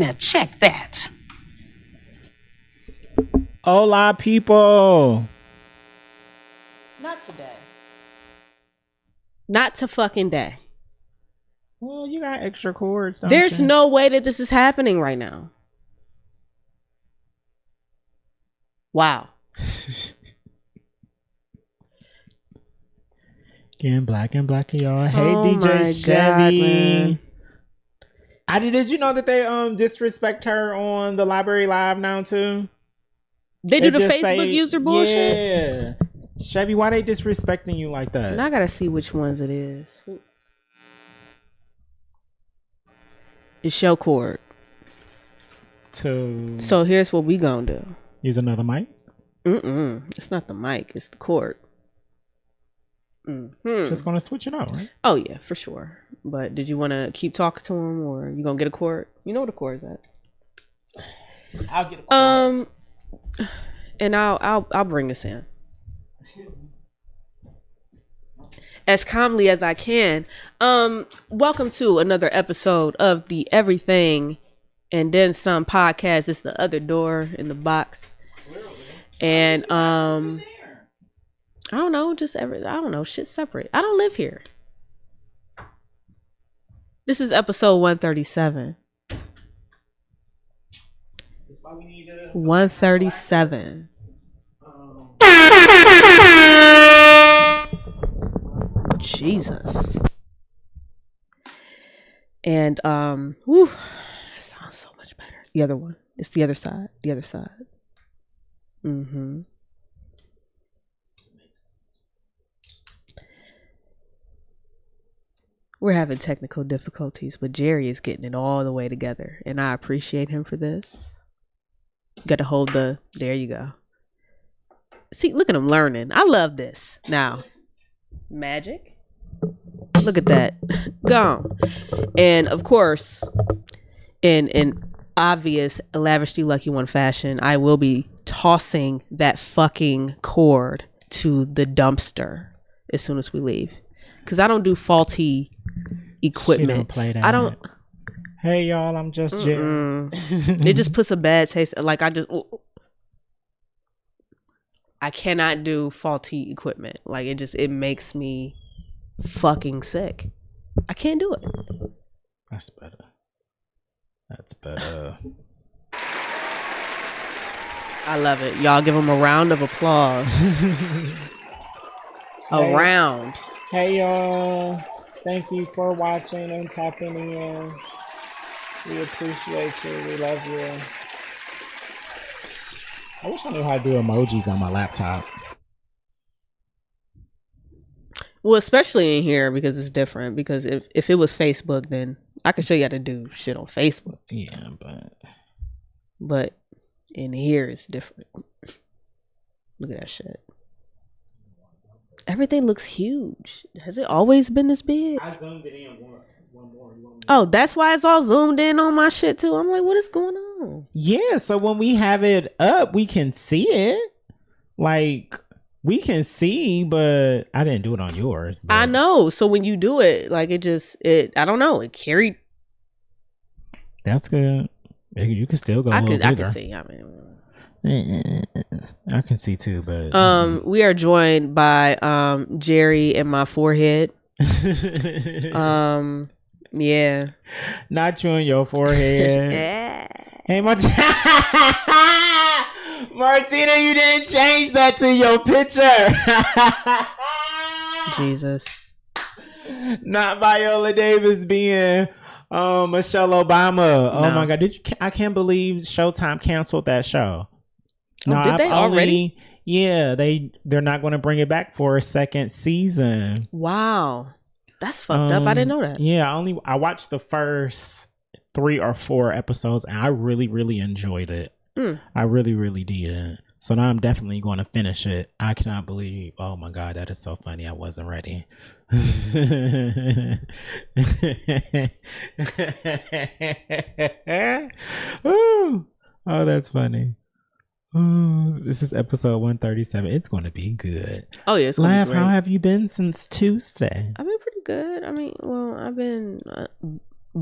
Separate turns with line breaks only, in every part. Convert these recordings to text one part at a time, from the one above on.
Now check that.
Hola, people.
Not today. Not to fucking day.
Well, you got extra cords, don't
There's
you?
no way that this is happening right now. Wow.
Getting black and black, y'all. Hey,
Oh my
DJ
God,
Chevy.
man.
Did you know that they disrespect her on the Library Live now too?
They do the
just
Facebook user bullshit?
Yeah. Chevy, why they disrespecting you like that?
Now I gotta see which ones it is. It's show cord. So here's what we gonna do.
Use another mic?
It's not the mic, it's the cord.
Just gonna switch it out, right?
Oh yeah, for sure. But did you want to keep talking to him, or you gonna get a cord? You know where the cord's at.
I'll get a cord.
And I'll bring this in as calmly as I can. Welcome to another episode of the Everything and Then Some podcast. It's the other door in the box, and I don't know, shit's separate. I don't live here. This is episode 137. 137. Jesus. And whew, that sounds so much better. The other one. It's the other side. The other side. We're having technical difficulties, but Jerry is getting it all the way together, and I appreciate him for this. Got to hold there you go. See, look at him learning. I love this. Now, magic. Look at that. Gone. And of course, in obvious lavishly lucky one fashion, I will be tossing that fucking cord to the dumpster as soon as we leave. Because I don't do faulty equipment.
She don't play that.
I don't.
Hey y'all, I'm just Jerry.
It just puts a bad taste. Like I cannot do faulty equipment. Like it makes me fucking sick. I can't do it.
That's better. That's better.
I love it. Y'all give them a round of applause. A round.
Hey y'all. Thank you for watching and tapping in. We appreciate you. We love you. I wish I knew how to do emojis on my laptop.
Well, especially in here because it's different. Because if it was Facebook, then I could show you how to do shit on Facebook.
Yeah,
but in here it's different. Look at that shit. Everything looks huge. Has it always been this big?
I zoomed it in one more.
Oh, that's why it's all zoomed in on my shit too. I'm like, what is going on?
Yeah, so when we have it up, we can see it. Like, we can see, but I didn't do it on yours. But...
I know. So when you do it, like I don't know, it carried.
That's good. You can still go. I can
see. I mean,
I can see too, but
we are joined by Jerry and my forehead. Yeah,
not you on your forehead. Hey, Martina, you didn't change that to your picture.
Jesus.
Not Viola Davis being Michelle Obama. No. Oh my God, I can't believe Showtime canceled that show.
No, did they already?
Yeah, they're not going to bring it back for a second season.
Wow, that's fucked up. I didn't know that.
Yeah, I watched the first 3 or 4 episodes, and I really, really enjoyed it. I really, really did. So now I'm definitely going to finish it. I cannot believe. Oh my God, that is so funny. I wasn't ready. Oh, that's funny. Oh, this is episode 137. It's going to be good.
Oh yeah, it's going to be great.
How have you been since Tuesday?
I've been pretty good. I mean, well, I've been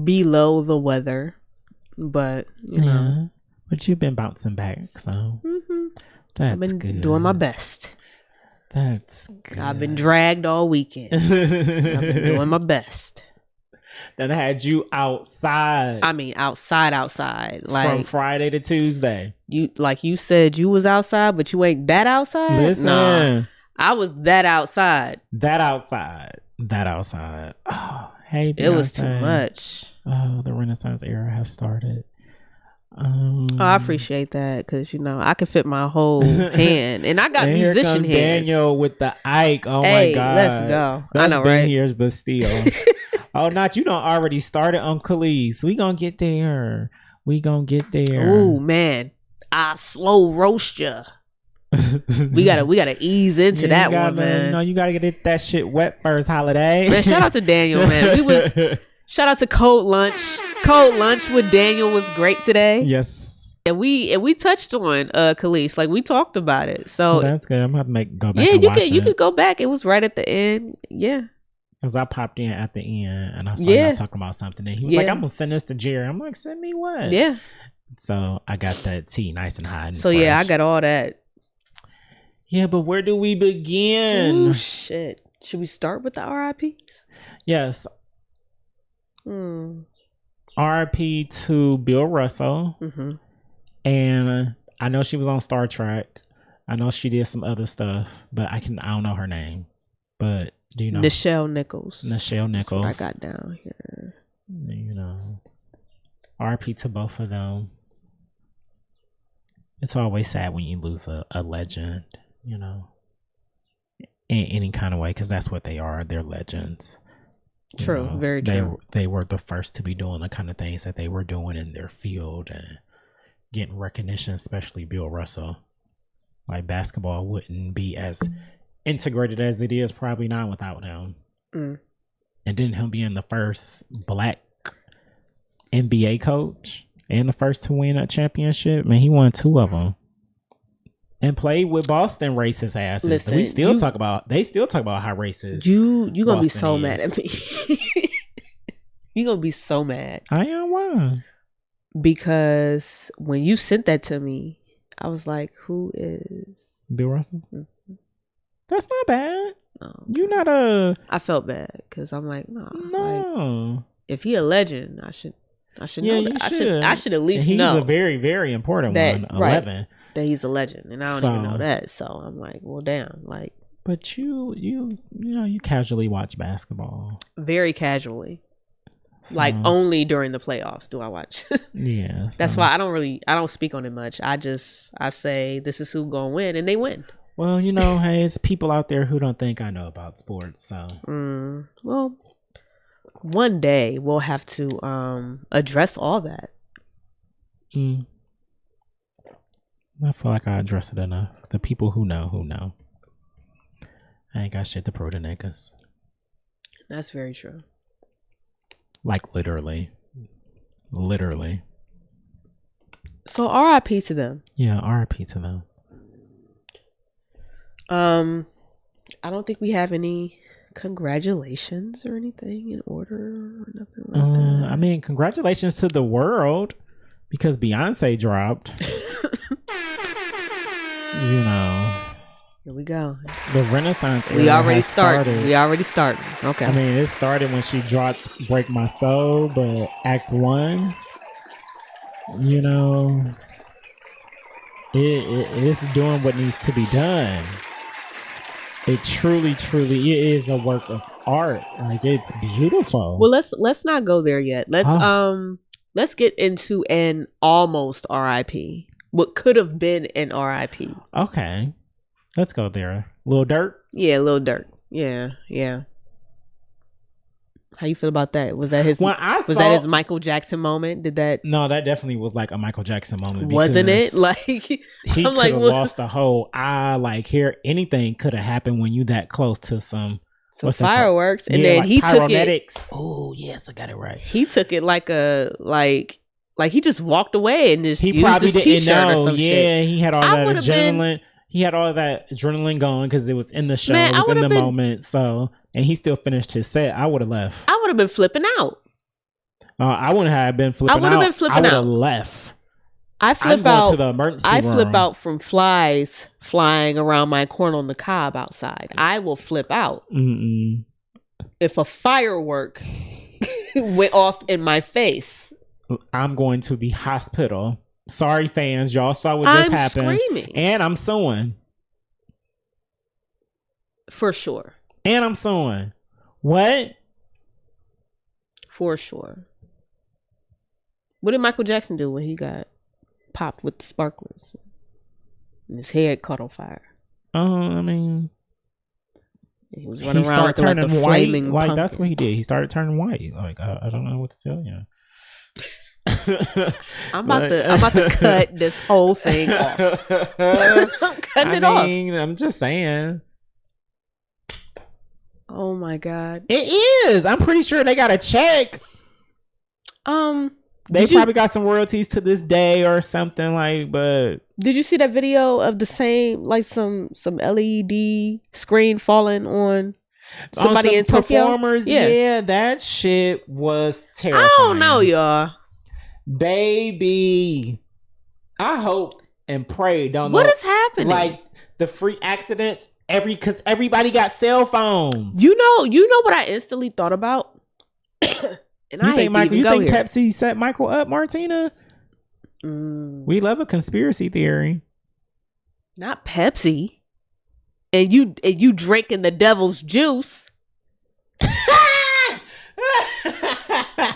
below the weather. but you know.
But you've been bouncing back, so that's
I've been
good.
doing my best.
That's good.
I've been dragged all weekend. I've been doing my best.
That had you outside.
I mean, outside, like
from Friday to Tuesday.
You said you was outside, but you ain't that outside.
Listen,
nah, I was that outside.
That outside. Oh, hey, Beyonce.
It was too much.
Oh, the Renaissance era has started.
I appreciate that because I can fit my whole hand, and I got musician hands.
Daniel with the Ike. Oh
hey,
my God,
let's go.
That's
I know,
been
right?
years, but still. Oh, not you don't already started on Khalees. We gonna get there.
Oh man, I slow roast ya. we gotta ease into that one, man.
No, you gotta get that shit wet first, Holiday.
Man, shout out to Daniel, man. Shout out to Cold Lunch. Cold Lunch with Daniel was great today.
Yes.
And we touched on Khalees, like we talked about it. So
that's good. I'm gonna have to go back.
Yeah,
and watch it.
You could go back. It was right at the end. Yeah.
Because I popped in at the end and I saw y'all talking about something. And he was like, I'm going to send this to Jerry. I'm like, send me what?
Yeah.
So I got that tea nice and hot. And
so,
fresh.
Yeah, I got all that.
Yeah, but where do we begin?
Ooh, shit. Should we start with the RIPs?
Yes. RIP to Bill Russell. Mm-hmm. And I know she was on Star Trek. I know she did some other stuff, but I don't know her name. But do you know?
Nichelle Nichols.
That's what
I got down here.
RIP to both of them. It's always sad when you lose a legend, in any kind of way, because that's what they are. They're legends.
True, very true.
They were the first to be doing the kind of things that they were doing in their field and getting recognition, especially Bill Russell. Like basketball wouldn't be as integrated as it is probably now without him. And then him being the first black NBA coach and the first to win a championship, man, he won 2 of them and played with Boston racist asses. Listen, they still talk about how racist
you gonna
Boston
be so
is.
mad at me. You gonna be so mad.
I am. Why?
Because when you sent that to me, I was like, who is
Bill Russell? Mm-hmm. That's not bad.
No.
You're not a...
I felt bad because I'm like, no.
Like,
if he a legend, I should
yeah,
know that.
Should.
I should at least
know.
He's
a very, very important one. 11.
Right, that he's a legend, and I don't even know that. So I'm like, well, damn. Like,
but you casually watch basketball.
Very casually. Like only during the playoffs do I watch.
Yeah.
That's why I don't speak on it much. I say this is who's gonna win, and they win.
Well, hey, it's people out there who don't think I know about sports. So
well, one day we'll have to address all that.
I feel like I address it enough. The people who know. I ain't got shit to prove to niggas.
That's very true.
Like literally.
So RIP to them.
Yeah, RIP to them.
I don't think we have any congratulations or anything in order or nothing like that.
I mean, congratulations to the world because Beyonce dropped.
Here we go.
The Renaissance era
We already started. Okay.
I mean, it started when she dropped Break My Soul, but Act 1, it's doing what needs to be done. It truly it is a work of art. Like, it's beautiful.
Well, let's not go there yet. Let's get into an almost RIP. What could have been an RIP.
Okay. Let's go there. Lil Durk?
Yeah, Lil Durk. Yeah. How you feel about that? Was that his Michael Jackson moment?
No, that definitely was like a Michael Jackson moment.
Wasn't it? Like
he could have lost the whole eye. Like, here, anything could have happened when you that close to some
fireworks, and then he took it.
Oh yes, I got it right.
He took it like he just walked away and just
he
used
probably
his
didn't
t-shirt
know.
Or some shit.
He had all that adrenaline. He had all that adrenaline going because it was in the show.
Man,
it was in the moment. So, and he still finished his set. I would have left.
I would have been flipping out.
I wouldn't have been flipping out.
I would have been flipping out.
I would have left.
I flip
I'm
out
going to the emergency room.
flip out from flies flying around my corn on the cob outside. I will flip out.
Mm-mm.
If a firework went off in my face.
I'm going to the hospital. Sorry, fans. Y'all saw what just happened.
I'm screaming.
And I'm suing.
For sure.
And I'm suing. What?
For sure. What did Michael Jackson do when he got popped with the sparklers and his head caught on fire?
I mean,
he was running around like a flaming
white.
pumpkin.
That's what he did. He started turning white. Like I don't know what to tell you.
I'm about to cut this whole thing off. I'm cutting it off.
I'm just saying.
Oh my God.
It is. I'm pretty sure they got a check. They probably got some royalties to this day or something like, but
did you see that video of the same, like some LED screen falling on somebody in Tokyo?
Performers, yeah, that shit was terrifying.
I don't know, y'all.
Baby, I hope and pray don't
what
know,
is happening?
Like the freak accidents, because everybody got cell phones.
You know what I instantly thought about? And
you think Pepsi set Michael up, Martina? We love a conspiracy theory.
Not Pepsi. And you drinking the devil's juice. It's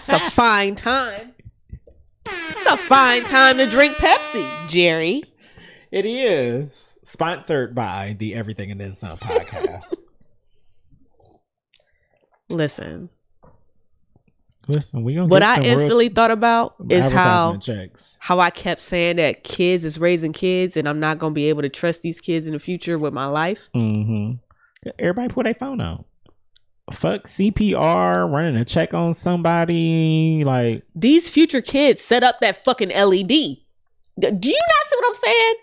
a fine time. It's a fine time to drink Pepsi, Jerry.
It is. Sponsored by the Everything and Then Some podcast.
Listen,
we gonna
what I instantly thought about is how
checks.
How I kept saying that kids is raising kids, and I'm not gonna be able to trust these kids in the future with my life.
Mm-hmm. Everybody put their phone out. Fuck CPR, running a check on somebody. Like
these future kids set up that fucking LED. Do you not see what I'm saying?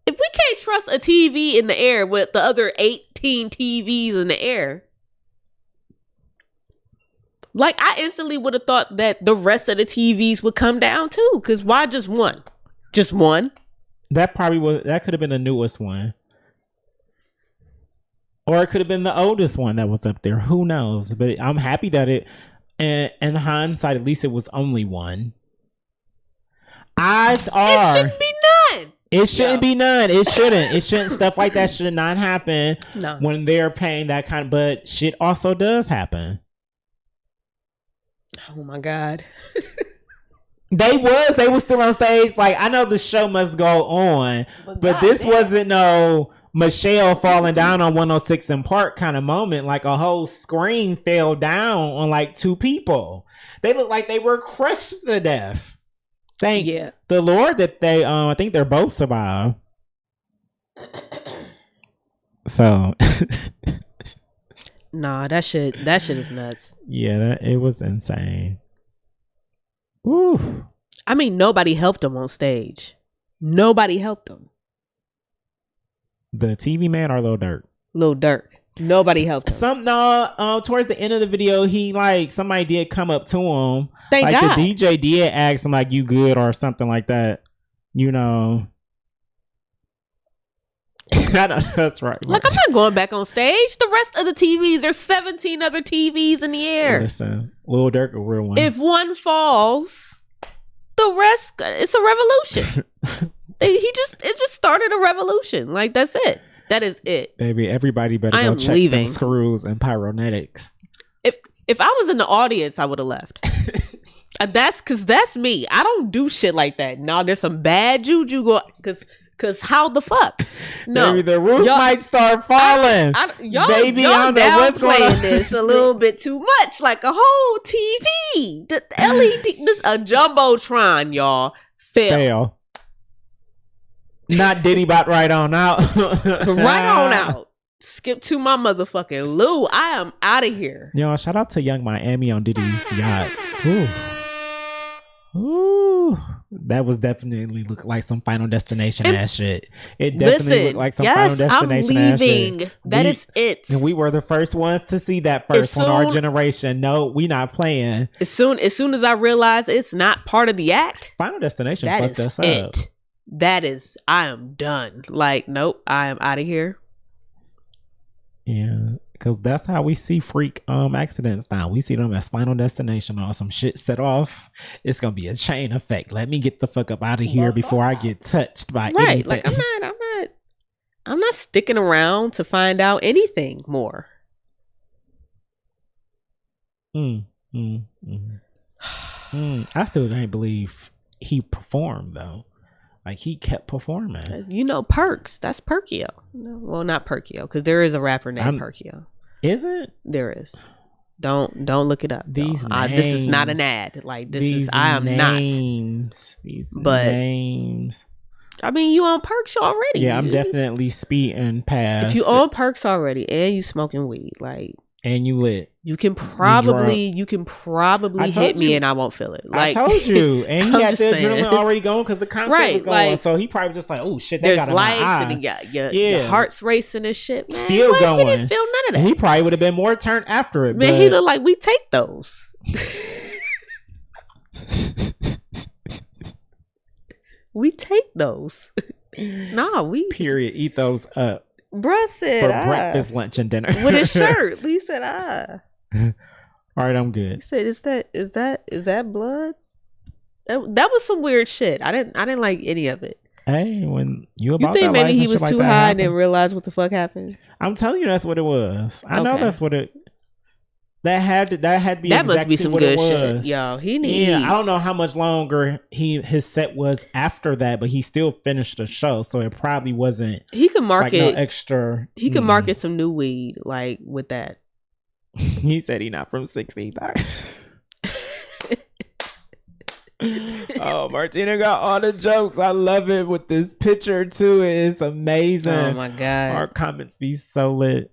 If we can't trust a TV in the air with the other 18 TVs in the air. Like, I instantly would have thought that the rest of the TVs would come down too. Because why just one? Just one?
That could have been the newest one. Or it could have been the oldest one that was up there. Who knows? But I'm happy that in hindsight, at least it was only one. Odds are.
It shouldn't be none.
It shouldn't be none. It shouldn't. It shouldn't. Stuff like that should not happen when they're paying that kind of. But shit also does happen.
Oh my God.
They were still on stage. Like, I know the show must go on, but this wasn't no Michelle falling down on 106 in Park kind of moment. Like a whole screen fell down on like two people. They looked like they were crushed to death. Thank the Lord that they I think they're both survived. So
nah, that shit is nuts.
Yeah, it was insane. Ooh.
I mean, nobody helped him on stage. Nobody helped him.
The TV man or Lil Durk?
Lil Durk. Nobody helped him.
Towards the end of the video, he somebody did come up to him.
Thank God.
The DJ did ask him like, "You good?" or something like that. You know. That's right.
Like, I'm not going back on stage. The rest of the TVs, there's 17 other TVs in the air.
Listen, Lil Durk a real one.
If one falls, the rest, it's a revolution. It just started a revolution. Like, that's it. That is it.
Baby, everybody better go check them screws and pyrotechnics.
If I was in the audience, I would have left. That's me. I don't do shit like that. No, there's some bad juju Cause how the fuck? No,
baby, the roof might start falling.
Y'all don't know what's going on. This a little bit too much, like a whole TV, the LED, this a jumbotron, y'all. Fail.
Not Diddy bot right on out.
Right on out. Skip to my motherfucking Lou. I am out of here.
Yo, shout out to Young Miami on Diddy's yacht. Ooh. Ooh. Whew, that was definitely look like some Final Destination ass shit. It definitely looked like some Final Destination ass shit.
That is it.
And we were the first ones to see that first one, our generation. No, we not playing.
As soon as I realized it's not part of the act,
Final Destination fucked us up.
That is, I am done. Like, nope, I am out of here.
Yeah, because that's how we see freak accidents now. We see them as Final Destination or some shit set off. It's gonna be a chain effect. Let me get the fuck up out of here before I get touched by anything.
Like I'm not sticking around to find out anything more.
I still can't believe he performed though. Like he kept performing.
You know, Perks. That's Perkio. No, well, not Perkio, because there is a rapper named Perkio.
Is it?
There is. Don't look it up.
These
names, this is not an ad. Like this is. I am
names, not. These names.
I mean, you on Perks already.
Yeah, I'm definitely speeding past.
If you on Perks already and you smoking weed, like.
And you lit.
You can probably hit me and I won't feel it. Like,
I told you. And he had the adrenaline already going because the concert was going. So he probably just like, oh shit, that
there's lights and he got your heart's racing and shit. Man,
still going. He
didn't feel none of that.
He probably would have been more turned after it.
Man, he looked like we take those. We take those. Nah, we
period. Eat those up.
Bruh said
for breakfast, lunch, and dinner
with his shirt. Lee said,
All right, I'm good.
He said, "Is that blood?" That was some weird shit. I didn't like any of it.
Hey, when you think
that maybe he was too high and didn't realize what the fuck happened?
I'm telling you, that's what it was. I know that's what it. That had to be. That exactly must be some good shit,
yo. He needs.
Yeah, I don't know how much longer his set was after that, but he still finished the show, so it probably wasn't.
He could market
no extra.
He could market some new weed like with that.
He said he not from 60. Oh, Martina got all the jokes. I love it with this picture too. It's amazing.
Oh my god,
our comments be so lit.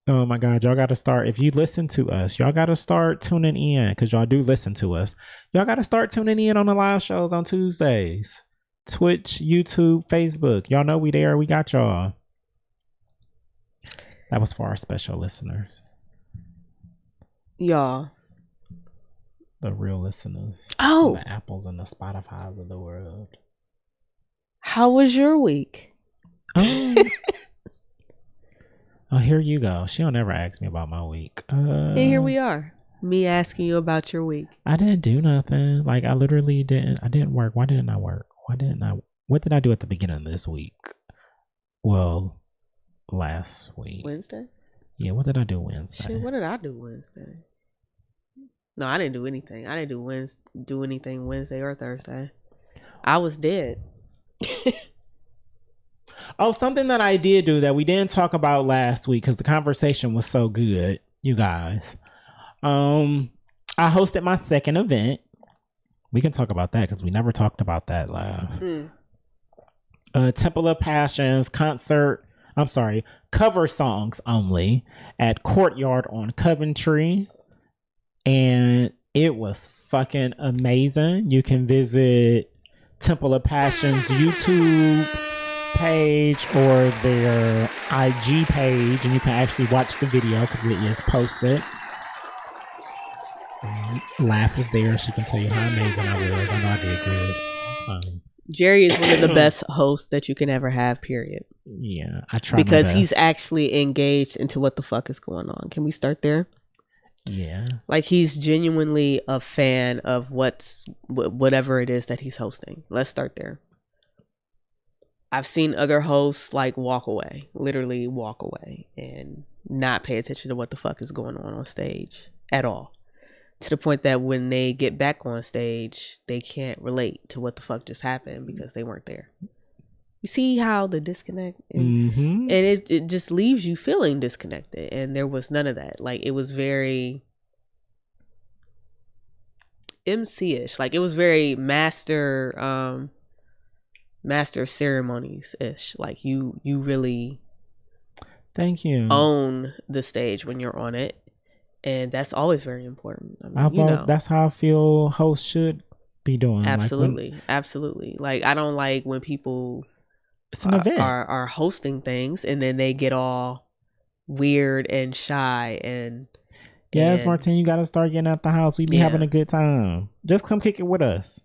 Oh my god, y'all gotta start. If you listen to us, y'all gotta start tuning in, because y'all do listen to us. Y'all gotta start tuning in on the live shows on Tuesdays. Twitch, YouTube, Facebook. Y'all know we there. We got y'all. That was for our special listeners.
Y'all.
The real listeners.
Oh.
The Apples and the Spotify's of the world.
How was your week?
Oh, here you go. She don't ever ask me about my week.
And here we are. Me asking you about your week.
I didn't do nothing. Like, I literally didn't. I didn't work. Why didn't I work? What did I do at the beginning of this week? Well, last week.
Wednesday?
Yeah, what did I do Wednesday?
Shit, what did I do Wednesday? No, I didn't do anything. I didn't do anything Wednesday or Thursday. I was dead.
Oh, something that I did do that we didn't talk about last week because the conversation was so good, you guys. I hosted my second event. We can talk about that because we never talked about that live. Temple of Passions concert. I'm sorry, cover songs only at Courtyard on Coventry. And it was fucking amazing. You can visit Temple of Passions YouTube page or their IG page, and you can actually watch the video because it is posted. Laugh was there. She can tell you how amazing I was. I know I did good.
Jerry is one of the best hosts that you can ever have, period.
Yeah, I try
because he's actually engaged into what the fuck is going on. Can we start there?
Yeah,
like he's genuinely a fan of whatever it is that he's hosting. Let's start there. I've seen other hosts like literally walk away and not pay attention to what the fuck is going on stage at all. To the point that when they get back on stage, they can't relate to what the fuck just happened because they weren't there. You see how the disconnect and it just leaves you feeling disconnected, and there was none of that. Like it was very MC-ish. Like it was very master of ceremonies ish. Like you really
thank you
own the stage when you're on it, and that's always very important. I mean,
that's how I feel hosts should be doing.
Absolutely. Absolutely. Like, I don't like when people
it's an event.
Are hosting things and then they get all weird and shy and
yes, Martine, you got to start getting out the house. We be having a good time. Just come kick it with us.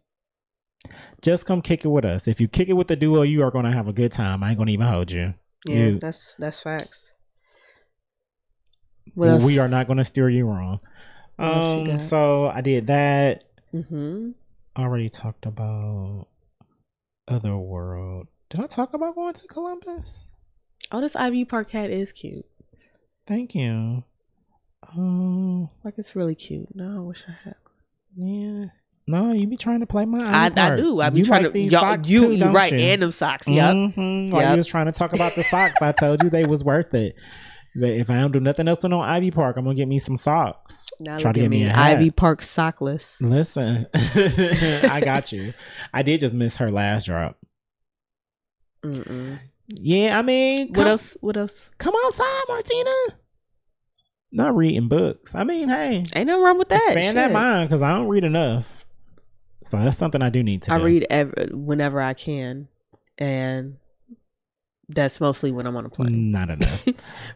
Just come kick it with us. If you kick it with the duo, you are going to have a good time. I ain't going to even hold you.
Yeah, that's facts. What else?
We are not going to steer you wrong. So I did that. Already talked about Otherworld. Did I talk about going to Columbus?
Oh, this Ivy Park hat is cute.
Thank you.
Like, it's really cute. No, I wish I had.
Yeah. No, you be trying to play my
I do. I be trying to. You right, and them socks. Yep.
While you was trying to talk about the socks, I told you they was worth it. But if I don't do nothing else on Ivy Park, I'm gonna get me some socks.
Now try to get me an Ivy Park sockless.
Listen, I got you. I did just miss her last drop. Yeah, I mean,
what else?
Come outside, Martina. Not reading books. I mean, hey,
ain't nothing wrong with that.
Expand that mind, because I don't read enough. So that's something I do need to do.
I read whenever I can, and that's mostly when I'm on a plane.
Not enough.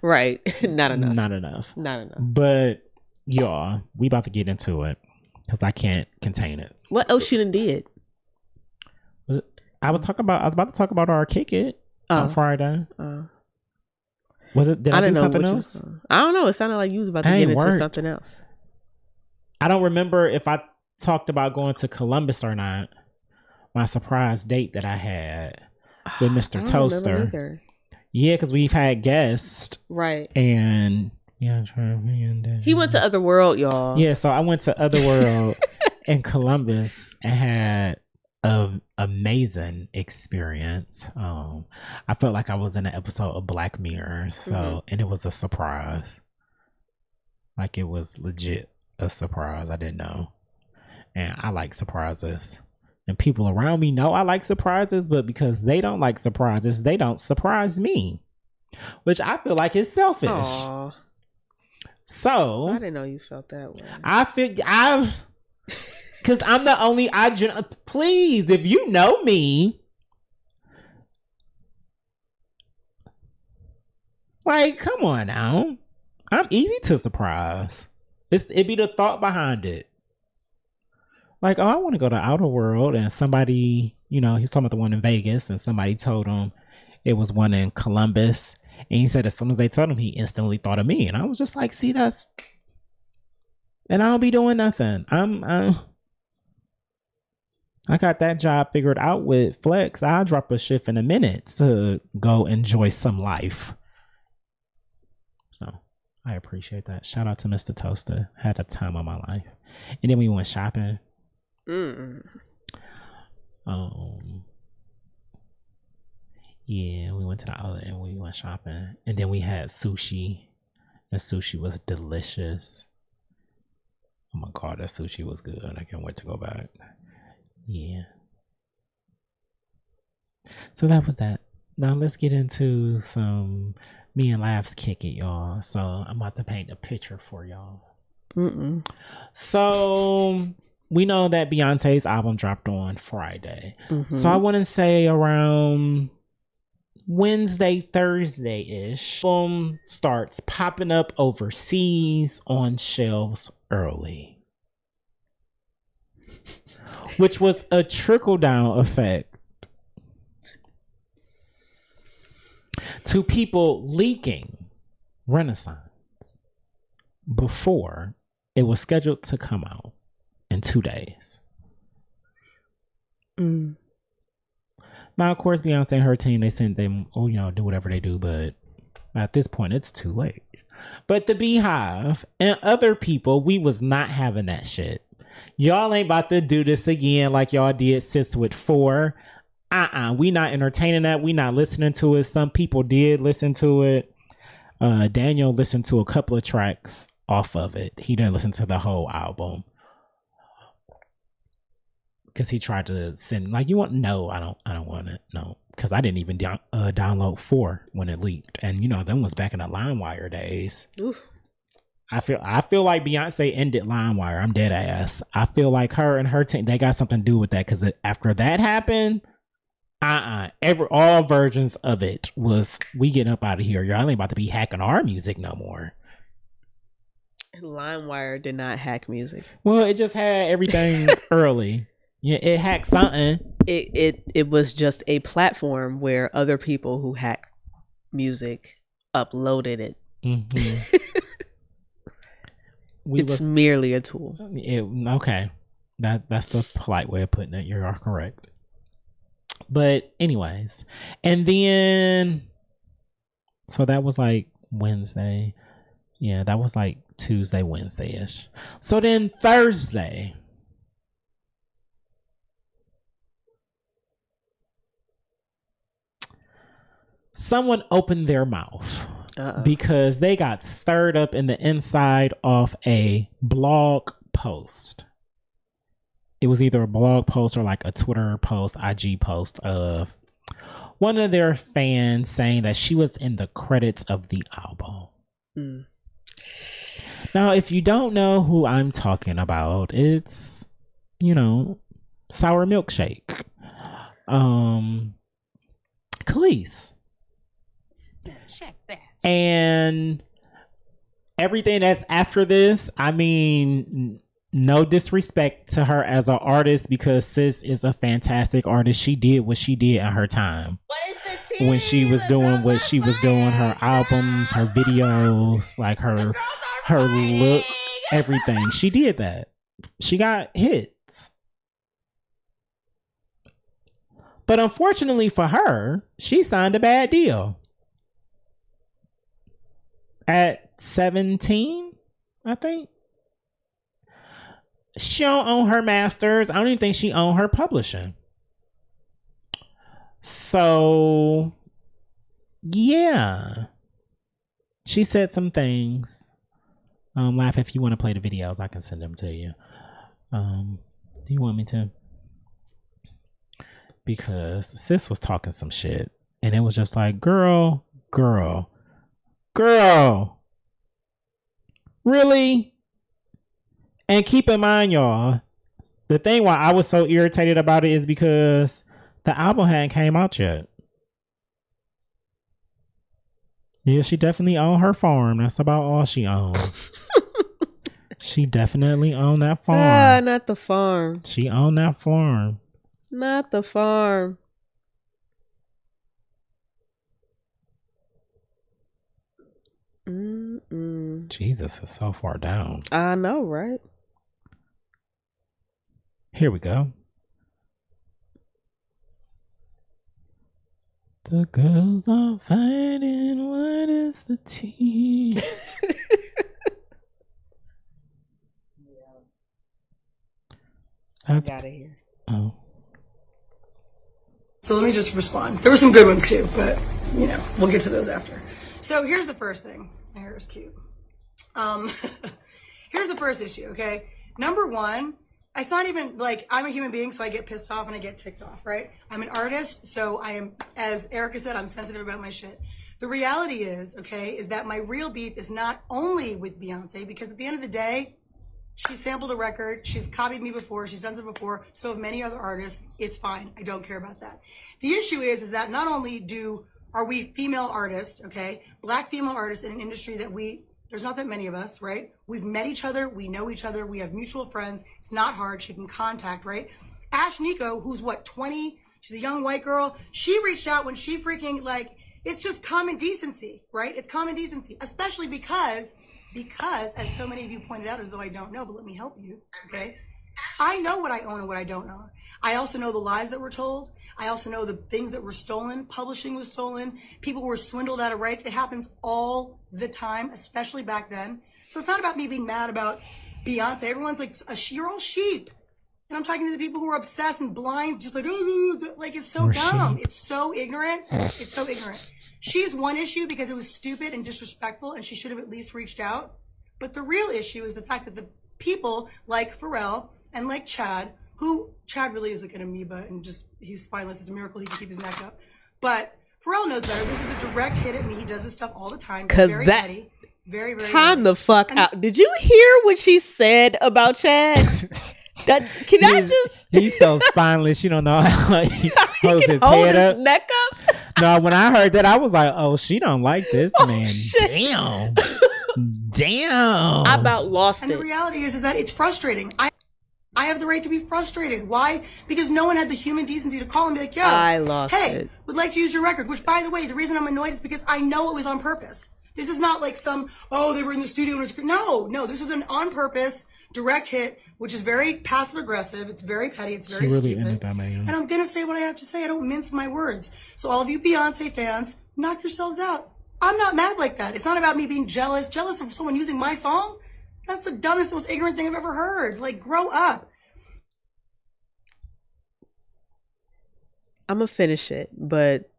Right. Not enough.
Not enough.
Not enough.
But y'all, we about to get into it because I can't contain it.
What else you done did?
I was about to talk about our Kick It on Friday. Was it? Did I do something else?
I don't know. It sounded like you was about to get into something else.
I don't remember if I talked about going to Columbus or not. My surprise date that I had with Mr. Toaster. Yeah, because we've had guests.
Right.
And
he went to Otherworld, y'all.
Yeah, so I went to Otherworld in Columbus and had an amazing experience. I felt like I was in an episode of Black Mirror. So and it was a surprise. Like, it was legit a surprise. I didn't know. And I like surprises. And people around me know I like surprises, but because they don't like surprises, they don't surprise me. Which I feel like is selfish.
Aww.
So
I didn't know you felt that way.
Because I'm the only please, if you know me, like, come on now. I'm easy to surprise. It be the thought behind it. Like, oh, I want to go to Outer World, and somebody, he was talking about the one in Vegas, and somebody told him it was one in Columbus, and he said as soon as they told him, he instantly thought of me, and I was just like, see, and I don't be doing nothing. I got that job figured out with Flex. I'll drop a shift in a minute to go enjoy some life. So I appreciate that. Shout out to Mr. Toaster. Had a time of my life. And then we went shopping. Yeah, we went to the outlet and we went shopping. And then we had sushi. The sushi was delicious. Oh my God, that sushi was good. I can't wait to go back. Yeah. So that was that. Now let's get into some Me and Labs Kick It, y'all. So I'm about to paint a picture for y'all. So we know that Beyonce's album dropped on Friday. So I want to say around Wednesday, Thursday-ish, boom, starts popping up overseas on shelves early. Which was a trickle-down effect to people leaking Renaissance before it was scheduled to come out in 2 days. Now, of course, Beyonce and her team, they sent them, do whatever they do, but at this point, it's too late. But the Beehive and other people, we was not having that shit. Y'all ain't about to do this again like y'all did Sis with 4. We not entertaining that. We not listening to it. Some people did listen to it. Daniel listened to a couple of tracks off of it. He didn't listen to the whole album. Because he tried to send, like, you want? No, I don't want it. No. Because I didn't even download 4 when it leaked. And, them was back in the LimeWire days.
Oof.
I feel like Beyonce ended LimeWire. I'm dead ass. I feel like her and her team, they got something to do with that, because after that happened, all versions of it was, we getting up out of here. Y'all ain't about to be hacking our music no more.
LimeWire did not hack music.
Well, it just had everything early. Yeah, it hacked something.
It was just a platform where other people who hack music uploaded it.
Mm-hmm.
It's merely a tool.
Okay, that's the polite way of putting it. You are correct. But anyways, and then so that was like Wednesday. Yeah, that was like Tuesday, Wednesday-ish. So then Thursday, someone opened their mouth. Because they got stirred up in the inside of a blog post. It was either a blog post or like a Twitter post, IG post of one of their fans saying that she was in the credits of the album. Mm. Now, if you don't know who I'm talking about, it's, Sour Milkshake. Khalees.
Check that.
And everything that's after this, I mean, no disrespect to her as an artist, because sis is a fantastic artist. She did what she did in her time. When she was doing what she was doing, her albums, her videos, like her look, everything. She did that. She got hits. But unfortunately for her, she signed a bad deal. At 17, I think. She don't own her masters. I don't even think she owned her publishing. So, yeah. She said some things. Laugh, if you want to play the videos, I can send them to you. Do you want me to? Because sis was talking some shit. And it was just like, girl. Really? And keep in mind, y'all, the thing why I was so irritated about it is because the album hadn't came out yet. Yeah, she definitely owned her farm. That's about all she owned. She definitely owned that farm.
Not the farm.
She owned that farm.
Not the farm. Mm-mm.
Jesus is so far down.
I know, right?
Here we go. The girls are fighting. What is the tea?
That's out of here.
Oh.
So let me just respond. There were some good ones too, but we'll get to those after. So here's the first thing. My hair is cute. Here's the first issue, okay? Number one, it's not even like I'm a human being, so I get pissed off and I get ticked off, right? I'm an artist, so I am, as Erica said, I'm sensitive about my shit. The reality is, okay, is that my real beef is not only with Beyonce, because at the end of the day, she sampled a record, she's copied me before, she's done it before, so have many other artists. It's fine. I don't care about that. The issue is that not only are we female artists, okay, black female artists in an industry that there's not that many of us, right? We've met each other, we know each other, we have mutual friends. It's not hard. She can contact, right? Ash Nico, who's 20? She's a young white girl. She reached out when she freaking it's just common decency, right? It's common decency, especially because as so many of you pointed out, as though I don't know, but let me help you, okay? I know what I own and what I don't own. I also know the lies that were told. I also know the things that were stolen. Publishing was stolen. People were swindled out of rights. It happens all the time, especially back then. So it's not about me being mad about Beyonce. Everyone's like, you're all sheep. And I'm talking to the people who are obsessed and blind, just it's so dumb. It's so ignorant. It's so ignorant. She's one issue because it was stupid and disrespectful, and she should have at least reached out. But the real issue is the fact that the people like Pharrell and like Chad really is like an amoeba and he's spineless. It's a miracle he can keep his neck up. But Pharrell knows better. This is a direct hit at me. He does this stuff all the time.
Because
Very, very
Time
rare.
the fuck out. Did you hear what she said about Chad? Can I just?
He's so spineless. You don't know how he holds his
hold
head
his
up.
neck up.
No, when I heard that, I was like, "Oh, she don't like this
Oh,
man."
shit.
Damn, damn.
I about lost
And the
it.
reality is that it's frustrating. I have the right to be frustrated. Why? Because no one had the human decency to call and be like, yo,
I lost
hey,
it.
would like to use your record. Which, by the way, the reason I'm annoyed is because I know it was on purpose. This is not like they were in the studio and it's no, this was an on purpose direct hit, which is very passive aggressive. It's very petty. It's very
She really
stupid.
ended that man.
And I'm gonna say what I have to say. I don't mince my words. So all of you Beyonce fans, knock yourselves out. I'm not mad like that. It's not about me being jealous of someone using my song. That's the dumbest, most ignorant thing I've ever heard. Like, grow up.
I'm gonna finish it, but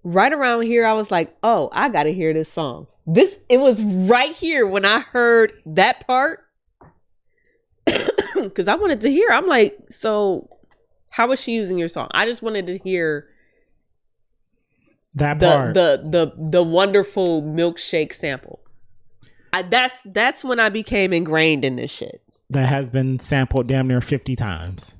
right around here, I was like, "Oh, I gotta hear this song." It was right here when I heard that part, because I wanted to hear. I'm like, so how was she using your song? I just wanted to hear
That part.
the wonderful milkshake sample. That's when I became ingrained in this shit.
That has been sampled damn near 50 times.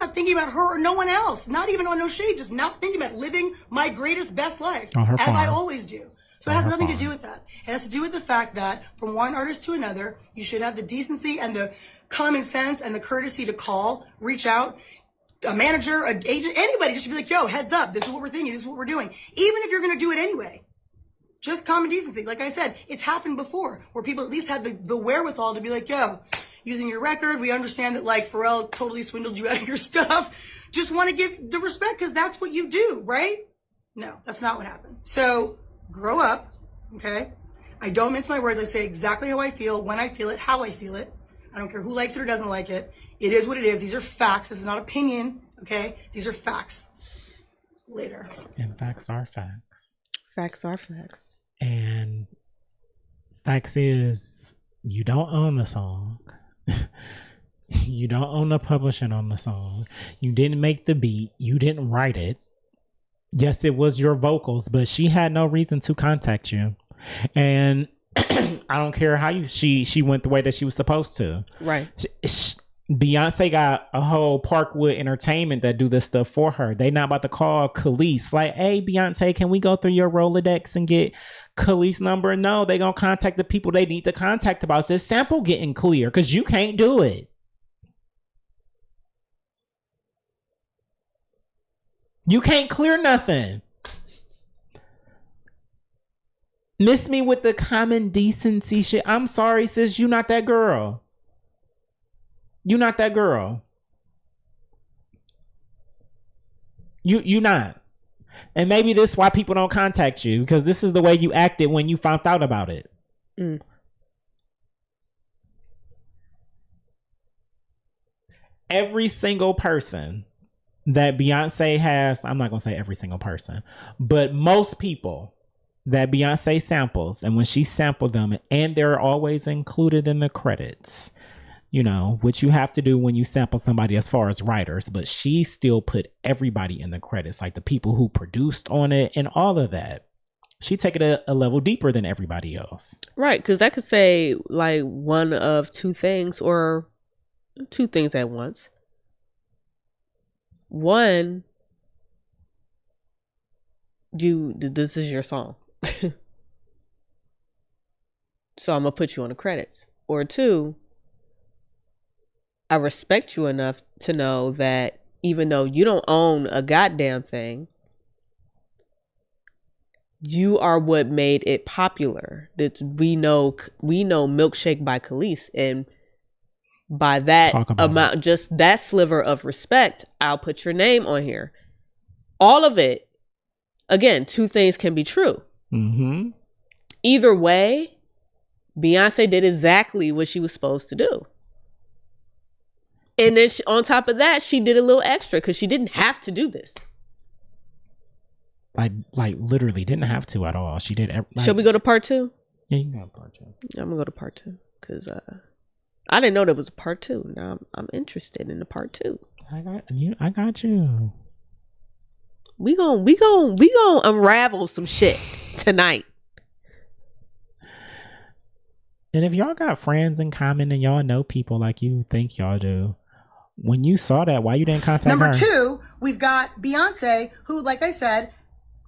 Not thinking about her or no one else. Not even on No Shade. Just not thinking about living my greatest, best life.
On her
as I
farm.
always do. So it
On
has
her
nothing to
farm.
do with that. It has to do with the fact that from one artist to another, you should have the decency and the common sense and the courtesy to call, reach out, a manager, an agent, anybody just be like, yo, heads up. This is what we're thinking. This is what we're doing. Even if you're going to do it anyway. Just common decency. Like I said, it's happened before where people at least had the wherewithal to be like, yo, using your record, we understand that like Pharrell totally swindled you out of your stuff. Just want to give the respect because that's what you do, right? No, that's not what happened. So grow up, okay? I don't mince my words. I say exactly how I feel, when I feel it, how I feel it. I don't care who likes it or doesn't like it. It is what it is. These are facts. This is not opinion, okay? These are facts. Later.
And facts are facts.
Facts are facts.
And facts is you don't own the song. You don't own the publishing on the song. You didn't make the beat. You didn't write it. Yes, it was your vocals, but she had no reason to contact you. And I don't care how she went the way that she was supposed to.
Right.
Beyonce got a whole Parkwood Entertainment that do this stuff for her. They not about to call Khalees like, hey, Beyonce, can we go through your Rolodex and get Khalees' number? No, they gonna contact the people they need to contact about this sample getting clear because you can't do it. You can't clear nothing. Miss me with the common decency shit. I'm sorry, sis. You not that girl. You not that girl. You not. And maybe this is why people don't contact you because this is the way you acted when you found out about it.
Mm.
Every single person that Beyonce has, I'm not going to say every single person, but most people that Beyonce samples, and when she sampled them, and they're always included in the credits, you know, which you have to do when you sample somebody as far as writers, but she still put everybody in the credits, like the people who produced on it and all of that. She take it a level deeper than everybody else.
Right, because that could say like one of two things or two things at once. One, this is your song. So I'm going to put you on the credits. Or two, I respect you enough to know that even though you don't own a goddamn thing, you are what made it popular. That we know Milkshake by Khalees, and by that amount, just that sliver of respect, I'll put your name on here. All of it. Again, two things can be true.
Mm-hmm.
Either way, Beyonce did exactly what she was supposed to do. And then on top of that, she did a little extra because she didn't have to do this.
Like literally didn't have to at all. She did.
Shall we go to part two?
Yeah, you can go to part two.
I'm gonna go to part two because I didn't know there was a part two. Now I'm interested in the part two.
I got you.
We gonna unravel some shit tonight.
And if y'all got friends in common and y'all know people like you think y'all do, when you saw that, why you didn't contact her?
Number two, we've got Beyonce, who, like I said,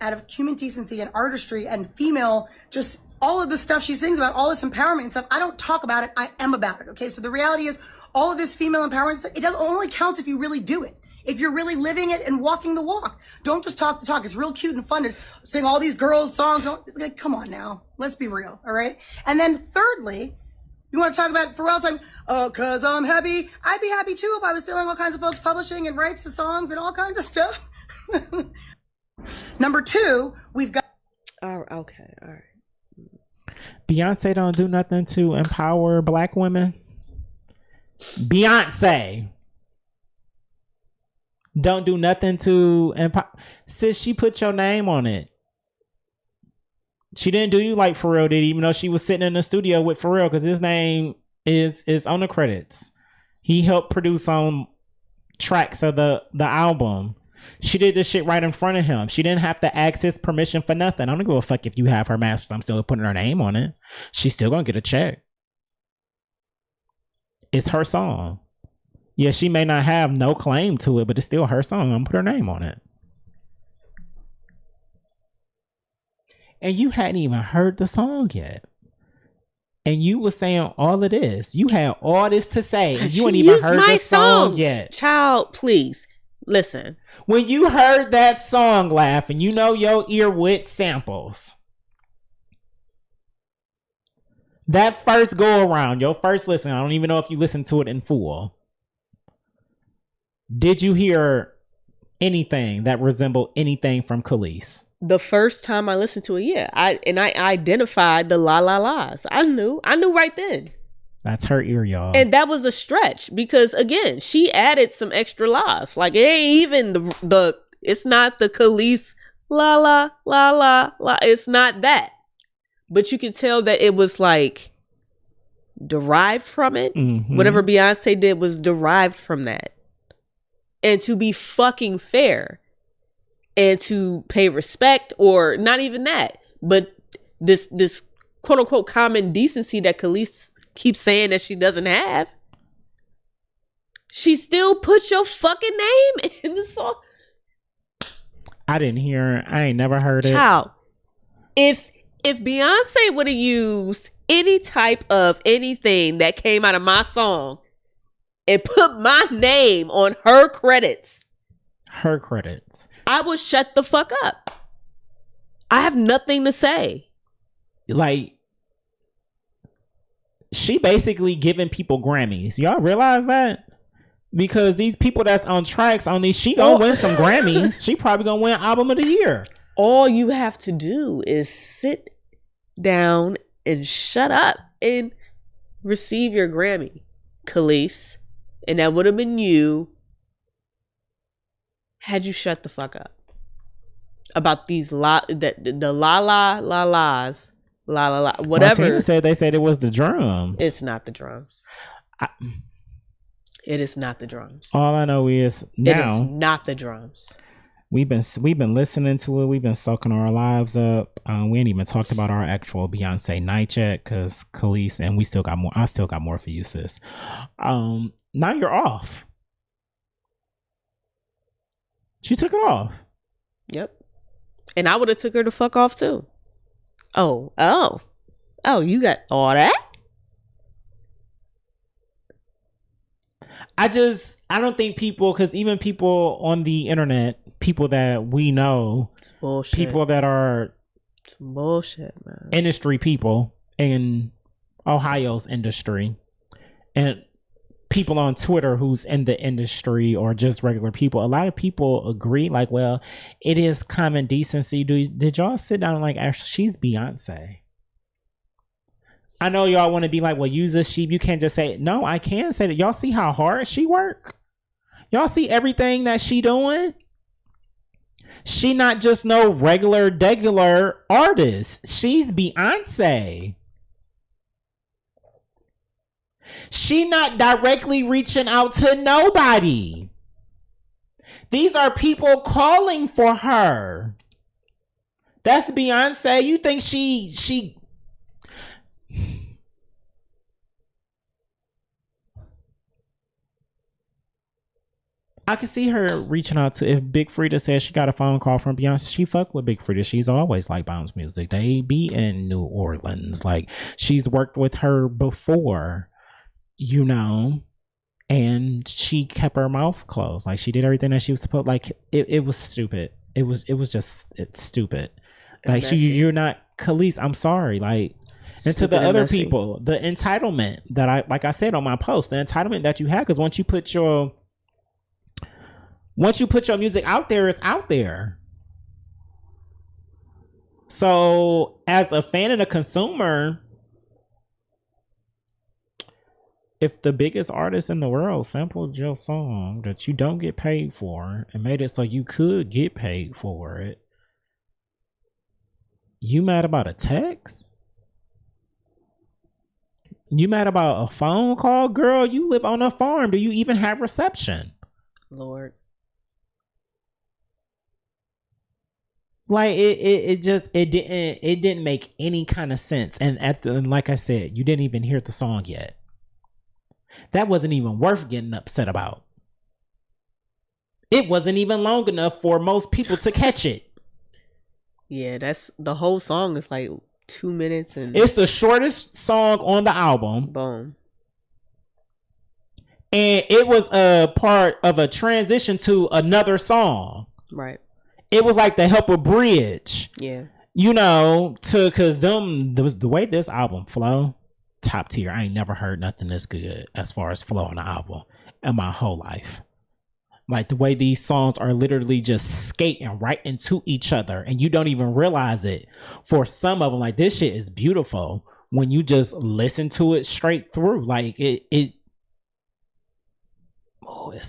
out of human decency and artistry and female, just all of the stuff she sings about, all this empowerment and stuff, I don't talk about it, I am about it, okay? So the reality is, all of this female empowerment stuff, it only counts if you really do it. If you're really living it and walking the walk. Don't just talk the talk. It's real cute and fun to sing all these girls' songs. Like, come on now. Let's be real, all right? And then thirdly, you want to talk about Pharrell time? Oh, cause I'm happy. I'd be happy too if I was stealing all kinds of folks' publishing and rights to songs and all kinds of stuff. Number two, we've got.
Oh, okay, all right.
Beyonce don't do nothing to empower black women. Beyonce don't do nothing to empower. Sis, she put your name on it. She didn't do you like Pharrell did, even though she was sitting in the studio with Pharrell, because his name is on the credits. He helped produce on tracks of the album. She did this shit right in front of him. She didn't have to ask his permission for nothing. I don't give a fuck if you have her masters. I'm still putting her name on it. She's still gonna get a check. It's her song. Yeah, she may not have no claim to it, but it's still her song. I'm gonna put her name on it. And you hadn't even heard the song yet. And you were saying all of this. You had all this to say. And you ain't even heard the song yet.
Child, please. Listen.
When you heard that song, Laugh, and you know your ear with samples. That first go around, your first listen, I don't even know if you listened to it in full. Did you hear anything that resembled anything from Khalees?
The first time I listened to it, yeah. I identified the la la la's. I knew right then.
That's her ear, y'all.
And that was a stretch because again, she added some extra la's. Like it ain't even the it's not the Khalees la la la la la. It's not that. But you can tell that it was like derived from it. Mm-hmm. Whatever Beyonce did was derived from that. And to be fucking fair and to pay respect, or not even that, but this quote unquote common decency that Khalees keeps saying that she doesn't have, she still put your fucking name in the song.
I didn't hear it. I ain't never heard it.
Child, if Beyonce would have used any type of anything that came out of my song and put my name on her credits, I would shut the fuck up. I have nothing to say.
Like, she basically giving people Grammys. Y'all realize that? Because these people that's on tracks on these, she gonna win some Grammys. She probably gonna win Album of the Year.
All you have to do is sit down and shut up and receive your Grammy, Khalees. And that would have been you had you shut the fuck up about these the la la la la's, la la la, whatever.
Martina said they said it was the drums.
It's not the drums. It is not the drums.
All I know is now
it is not the drums.
We've been listening to it. We've been soaking our lives up. We ain't even talked about our actual Beyonce night yet because Khalees, and we still got more. I still got more for you, sis. Now you're off. She took it off.
Yep. And I would have took her the fuck off too. Oh, you got all that?
I don't think people, because even people on the internet, people that we know, people that are
bullshit, man,
industry people in Ohio's industry, and people on Twitter who's in the industry, or just regular people, a lot of people agree, like, well, it is common decency. Did y'all sit down and like, actually, she's Beyonce? I know y'all want to be like, well, use this sheep. You can't just say it. No, I can say that. Y'all see how hard she work? Y'all see everything that she doing? She not just no regular artist. She's Beyonce. She not directly reaching out to nobody. These are people calling for her. That's Beyonce. You think she I could see her reaching out to, if Big Frida says she got a phone call from Beyonce, she fuck with Big Frida. She's always like bounce music. They be in New Orleans. Like, she's worked with her before, you know, and she kept her mouth closed. Like, she did everything that she was supposed. Like, it was stupid. It's stupid. Like, you're not Khalees. I'm sorry. Like, and to the other people, the entitlement that like I said on my post, the entitlement that you have, because once you put your music out there, it's out there. So as a fan and a consumer, if the biggest artist in the world sampled your song that you don't get paid for and made it so you could get paid for it, you mad about a text? You mad about a phone call? Girl, you live on a farm. Do you even have reception?
Lord.
Like, it didn't make any kind of sense. And like I said, you didn't even hear the song yet. That wasn't even worth getting upset about. It wasn't even long enough for most people to catch it.
Yeah, that's the whole song is like 2 minutes, and
it's the shortest song on the album.
Boom.
And it was a part of a transition to another song.
Right.
It was like the help a bridge.
Yeah.
You know, because the way this album flow, top tier. I ain't never heard nothing this good as far as flow on the album in my whole life. Like, the way these songs are literally just skating right into each other and you don't even realize it. For some of them, like, this shit is beautiful when you just listen to it straight through. Like, it's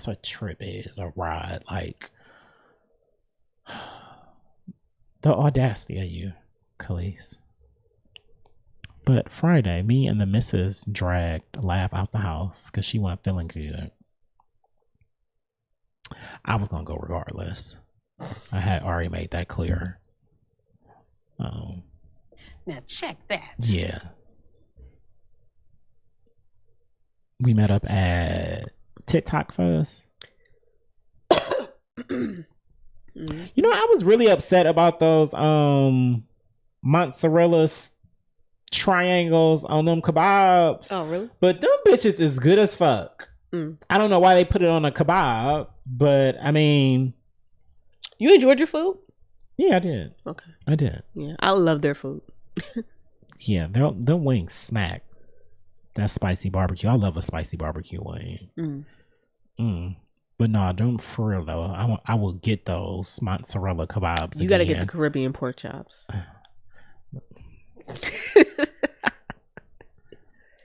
a trip. It's a ride. Like, the audacity of you, Khalees. But Friday, me and the missus dragged Laugh out the house because she wasn't feeling good. I was gonna go regardless. I had already made that clear.
Now check that.
Yeah. We met up at TikTok Fuzz. You know, I was really upset about those mozzarella triangles on them kebabs.
Oh, really?
But them bitches is good as fuck. I don't know why they put it on a kebab, but I mean,
you enjoyed your food?
Yeah, I did.
Okay,
I did.
Yeah, I love their food.
Yeah, them wings smack. That spicy barbecue. I love a spicy barbecue wing. But no, don't for real though. I will get those mozzarella kebabs.
You got to get the Caribbean pork chops.
I'm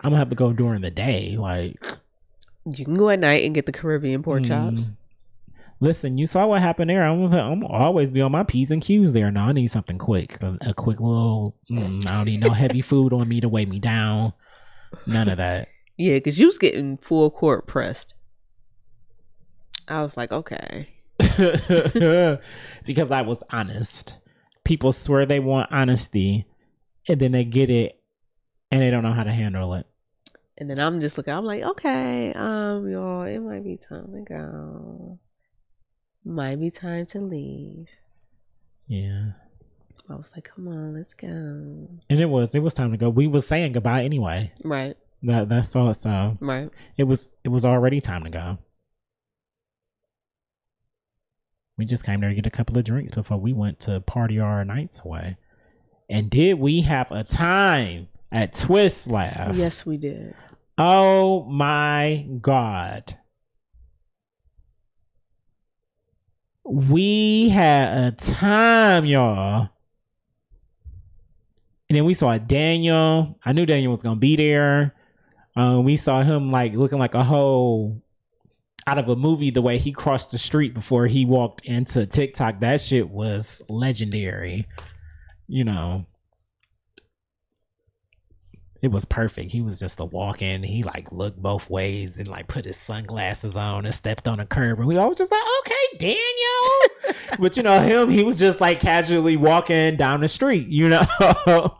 gonna have to go during the day. Like,
you can go at night and get the Caribbean pork chops.
Listen, you saw what happened there. I'm gonna always be on my P's and Q's there. No, I need something quick. A quick little. I don't need no heavy food on me to weigh me down. None of that.
Yeah, because you was getting full court pressed. I was like, okay.
Because I was honest. People swear they want honesty, and then they get it, and they don't know how to handle it.
And then I'm just looking. I'm like, okay, y'all, it might be time to go. Might be time to leave.
Yeah.
I was like, come on, let's go.
And it was time to go. We was saying goodbye anyway.
Right.
That's all. So
right.
It was already time to go. We just came there to get a couple of drinks before we went to party our nights away. And did we have a time at Twist Laugh?
Yes, we did.
Oh my God. We had a time, y'all. And then we saw Daniel. I knew Daniel was going to be there. We saw him like looking like a whole out of a movie, the way he crossed the street before he walked into TikTok. That shit was legendary. You know, it was perfect. He was just a walk in. He like looked both ways and like put his sunglasses on and stepped on a curb. And we all was just like, okay, Daniel. But you know, he was just like casually walking down the street, you know.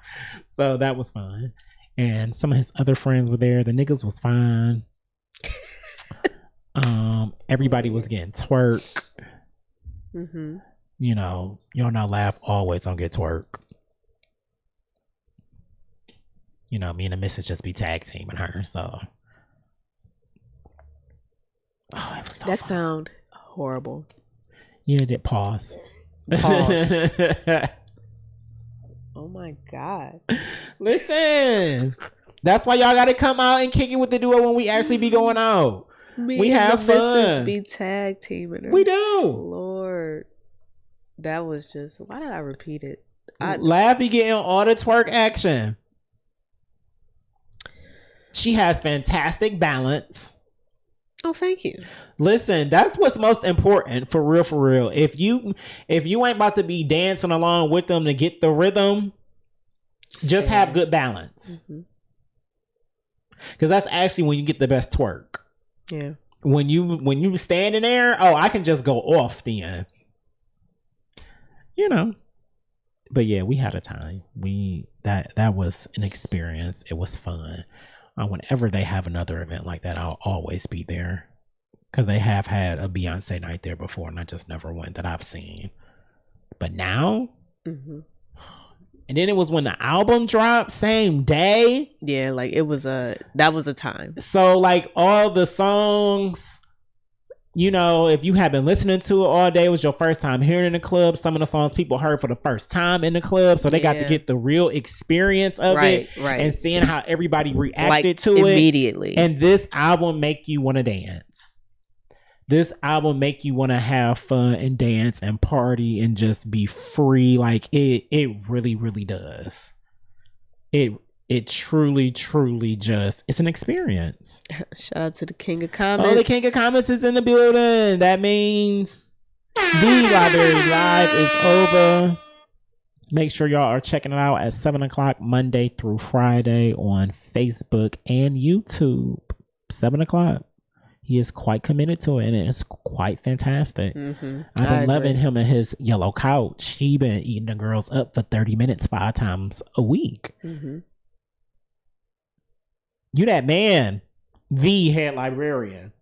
So that was fun. And some of his other friends were there. The niggas was fine. Everybody was getting twerk.
Mm-hmm.
You know, y'all know Laugh always gonna get twerk. You know, me and the missus just be tag teaming her, so. Oh, it was so
That
fun.
sound horrible.
Yeah, it did. Pause.
Pause. Oh my God.
Listen, that's why y'all gotta come out and kick it with the duo when we actually be going out. We
and
have
the missus
fun.
Be tag teaming her.
We do.
Lord, that was just. Why did I repeat it?
Laugh be getting all the twerk action. She has fantastic balance.
Oh, thank you.
Listen, that's what's most important, for real, for real. If you ain't about to be dancing along with them to get the rhythm, just have good balance. Because that's actually when you get the best twerk.
Yeah.
When you standing there, oh, I can just go off then. You know. But yeah, we had a time. That was an experience. It was fun. Whenever they have another event like that, I'll always be there. Because they have had a Beyonce night there before, and I just never went that I've seen. But now, and then it was when the album dropped, same day.
Yeah, like that was a time.
So like all the songs, you know, if you have been listening to it all day, it was your first time hearing it in the club. Some of the songs people heard for the first time in the club, so they got to get the real experience of it, and seeing how everybody reacted to it
immediately.
And this album make you want to dance. This album make you want to have fun and dance and party and just be free. Like it really, really does. It truly, truly just, it's an experience.
Shout out to the King of Comments.
Oh, the King of Comments is in the building. That means the Library Live is over. Make sure y'all are checking it out at 7 o'clock Monday through Friday on Facebook and YouTube. 7 o'clock. He is quite committed to it, and it's quite fantastic. I've been loving him and his yellow couch. He been eating the girls up for 30 minutes 5 times a week. You that man, the head librarian.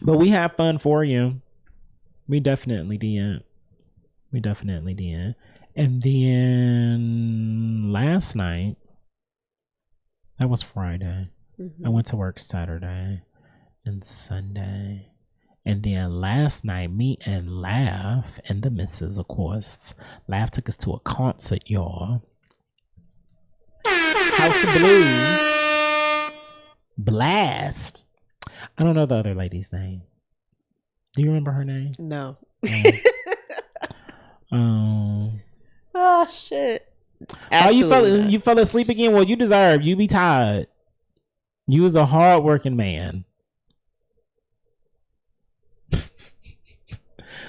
But we have fun for you. We definitely did. And then last night, that was Friday. I went to work Saturday and Sunday. And then last night, me and Laugh and the missus, of course. Laugh took us to a concert, y'all. House of Blues. Blast. I don't know the other lady's name. Do you remember her name?
No.
Oh
shit.
Oh, you fell asleep again? Well, you deserve. You be tired. You was a hard-working man.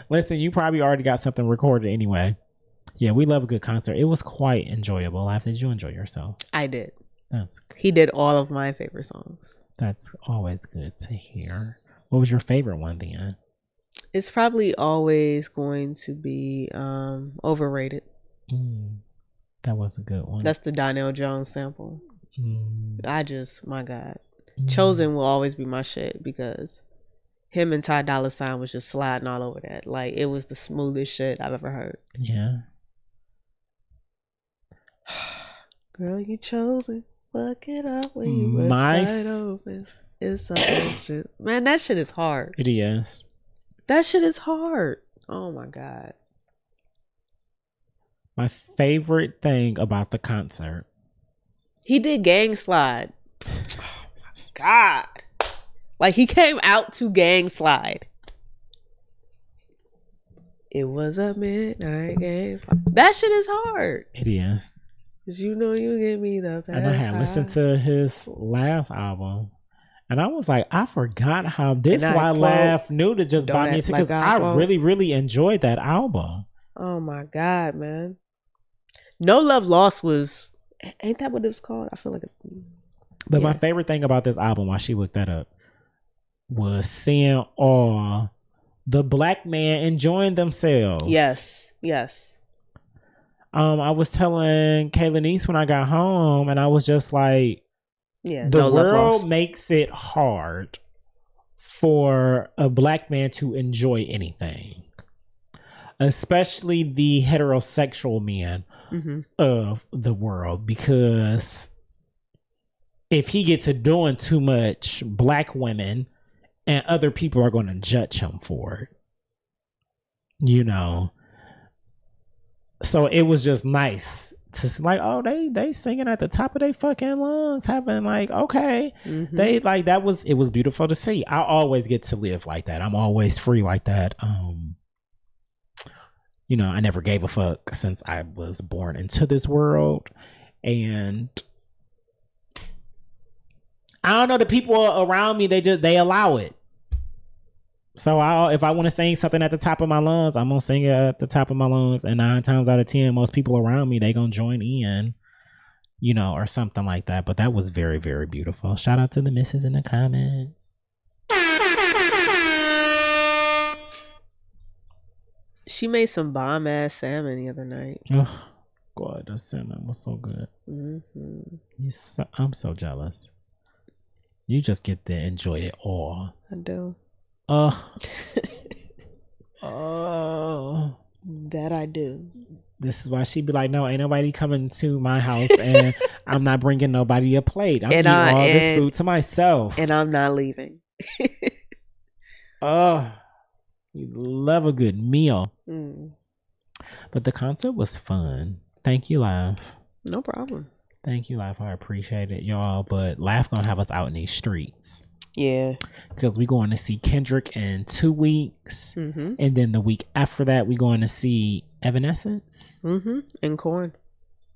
Listen, you probably already got something recorded anyway. Yeah, we love a good concert. It was quite enjoyable. Did you enjoy yourself?
I did.
That's good.
He did all of my favorite songs.
That's always good to hear. What was your favorite one then?
It's probably always going to be Overrated.
That was a good one.
That's the Donnell Jones sample. My God. Chosen will always be my shit because him and Ty Dolla $ign was just sliding all over that. Like, it was the smoothest shit I've ever heard.
Yeah.
Girl, you chosen. Fuck it up when you was wide open. It's so shit. Man, that shit is hard.
It is.
That shit is hard. Oh my God.
My favorite thing about the concert.
He did Gang Slide. Oh my God. Like, he came out to Gang Slide. It was a midnight Gang Slide. That shit is hard.
It is.
Cause you know you give me the best.
And I had listened to his last album. And I was like, I forgot how this why Laugh knew to just buy me a ticket because I really, really enjoyed that album.
Oh my God, man. No Love Lost was, ain't that what it was called? I feel like
But my favorite thing about this album, while she looked that up, was seeing all the black men enjoying themselves.
Yes.
I was telling Kayla Niece when I got home, and I was just like, the world makes it hard for a black man to enjoy anything, especially the heterosexual men of the world, because if he gets to doing too much, black women and other people are going to judge him for it. You know, so it was just nice to like, oh, they singing at the top of their fucking lungs, having like, okay, they like it was beautiful to see. I always get to live like that. I'm always free like that. You know, I never gave a fuck since I was born into this world, and I don't know, the people around me, they allow it. So if I want to sing something at the top of my lungs, I'm gonna sing it at the top of my lungs, and 9 times out of 10, most people around me, they gonna join in, you know, or something like that. But that was very, very beautiful. Shout out to the misses in the comments.
She made some bomb ass salmon the other night.
Oh God, the salmon was so good. I'm so jealous. You just get to enjoy it all.
I do. That I do.
This is why she be like, no, ain't nobody coming to my house, and I'm not bringing nobody a plate. I'm eating all this food to myself,
and I'm not leaving.
You love a good meal. But the concert was fun. Thank you, Laugh.
No problem.
Thank you, Laugh. I appreciate it, y'all. But Laugh gonna have us out in these streets.
Yeah.
Because we going to see Kendrick in 2 weeks. And then the week after that, we going to see Evanescence.
And Korn.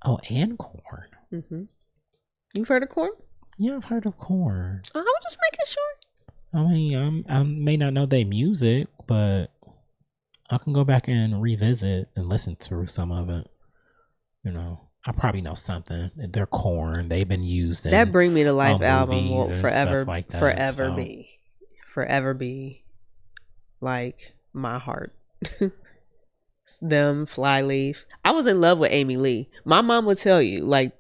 Oh, and Korn.
You've heard of Korn?
Yeah, I've heard of Korn.
I was just making sure.
I mean, I may not know their music, but I can go back and revisit and listen to some of it. You know, I probably know something. They're Korn. They've been used in
that Bring Me to Life album will
forever
be like my heart. Them, Flyleaf. I was in love with Amy Lee. My mom would tell you, like,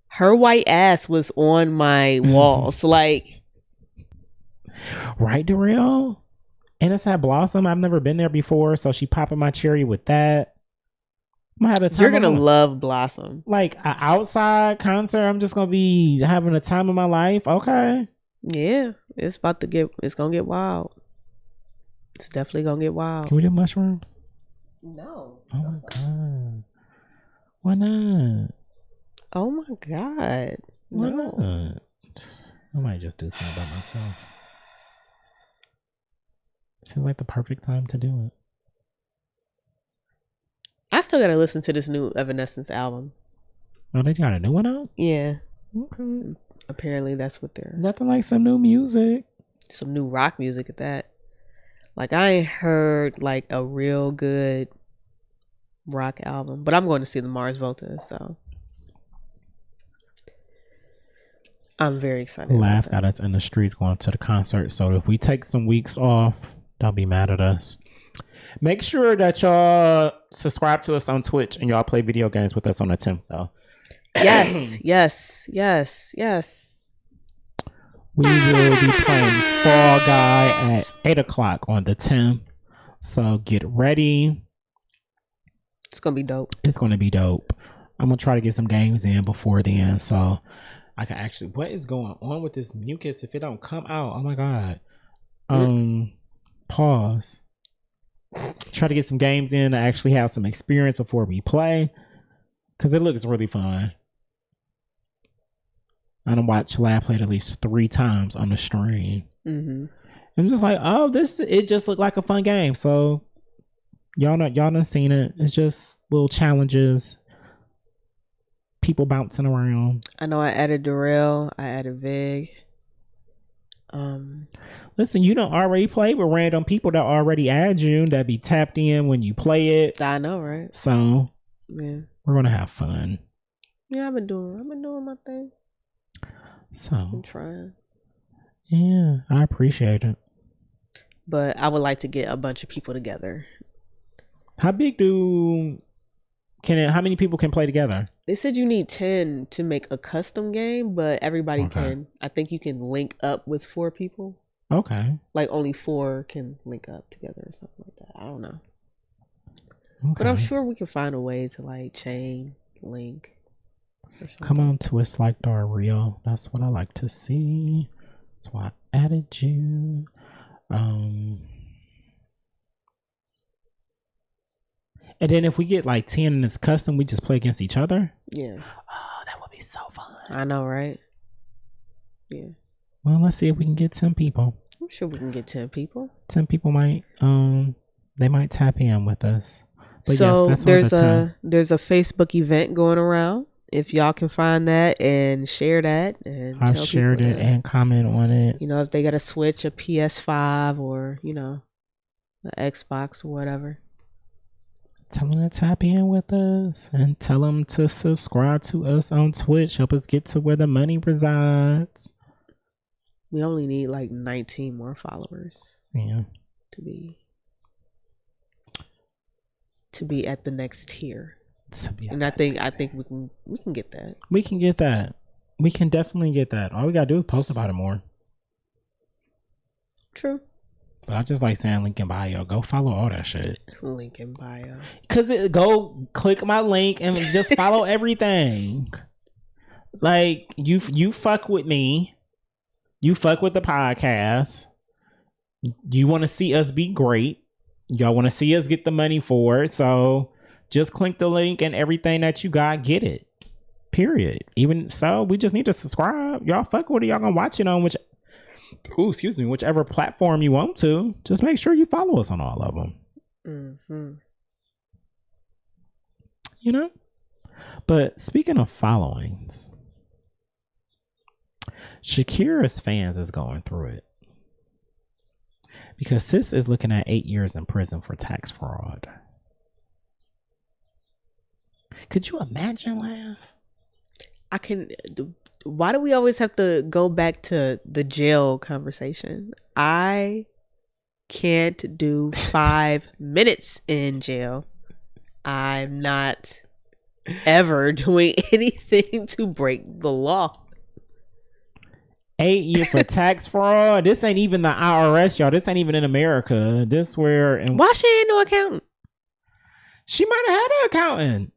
her white ass was on my walls. Like,
right, Darrell? And it's at Blossom. I've never been there before, so she popping my cherry with that.
You're gonna love Blossom.
Like an outside concert, I'm just gonna be having a time of my life. Okay.
Yeah, it's gonna get wild. It's definitely gonna get wild.
Can we do mushrooms?
No.
Oh my God. Why not?
Oh my God.
Why not? I might just do something by myself. Seems like the perfect time to do it.
I still gotta listen to this new Evanescence album.
Oh, they got a new one out?
Yeah.
Okay.
Apparently that's what they're...
Nothing like some new music.
Some new rock music at that. Like, I ain't heard like a real good rock album. But I'm going to see the Mars Volta, so... I'm very excited.
Laugh got us in the streets going to the concert. So if we take some weeks off, don't be mad at us. Make sure that y'all subscribe to us on Twitch and y'all play video games with us on the 10th, though.
Yes.
We will be playing Fall Guy at 8 o'clock on the 10th. So get ready.
It's going to be dope.
It's going to be dope. I'm going to try to get some games in before then. So I can actually... What is going on with this mucus if it don't come out? Oh, my God. Pause. Try to get some games in to actually have some experience before we play, because it looks really fun. I done watched Lab play at least 3 times on the stream. I'm just like, oh, it just looked like a fun game. So y'all done seen it. It's just little challenges, people bouncing around.
I know I added Darrell, I added Vig.
Listen, you don't already play with random people that already add you, that be tapped in when you play it.
I know, right?
So
yeah,
we're gonna have fun.
Yeah, I've been doing my thing.
So
I'm trying.
Yeah, I appreciate it.
But I would like to get a bunch of people together.
How big how many people can play together?
They said you need 10 to make a custom game, but everybody can. I think you can link up with 4 people.
Okay.
Like only 4 can link up together or something like that. I don't know.
Okay.
But I'm sure we can find a way to like chain link or something.
Come on, twist like Dario. That's what I like to see. That's why I added you. And then if we get like 10 and it's custom, we just play against each other.
Yeah.
Oh, that would be so fun.
I know, right? Yeah.
Well, let's see if we can get 10 people.
I'm sure we can get 10 people.
10 people might they might tap in with us. But
so
yes, that's
there's a Facebook event going around. If y'all can find that and share that, and
I've
tell
shared
people
it and comment on it.
You know, if they got to switch a PS5 or an Xbox or whatever.
Tell them to tap in with us and tell them to subscribe to us on Twitch. Help us get to where the money resides.
We only need like 19 more followers.
Yeah.
To be at the next tier. And I think we can get that.
We can get that. We can definitely get that. All we gotta do is post about it more.
True.
But I just like saying link in bio. Go follow all that shit.
Link in bio.
Cause go click my link and just follow everything. Like you fuck with me. You fuck with the podcast. You want to see us be great. Y'all want to see us get the money for it. So just click the link and everything that you got, get it. Period. Even so, we just need to subscribe. Y'all fuck with it. Y'all gonna watch it on whichever platform you want to. Just make sure you follow us on all of them.
Mm-hmm.
You know? But speaking of followings, Shakira's fans is going through it. Because sis is looking at 8 years in prison for tax fraud. Could you imagine, Laugh?
Why do we always have to go back to the jail conversation? I can't do 5 minutes in jail. I'm not ever doing anything to break the law.
8 years for tax fraud. This ain't even the IRS, y'all. This ain't even in America. This where
why she ain't no accountant?
She might have had an accountant.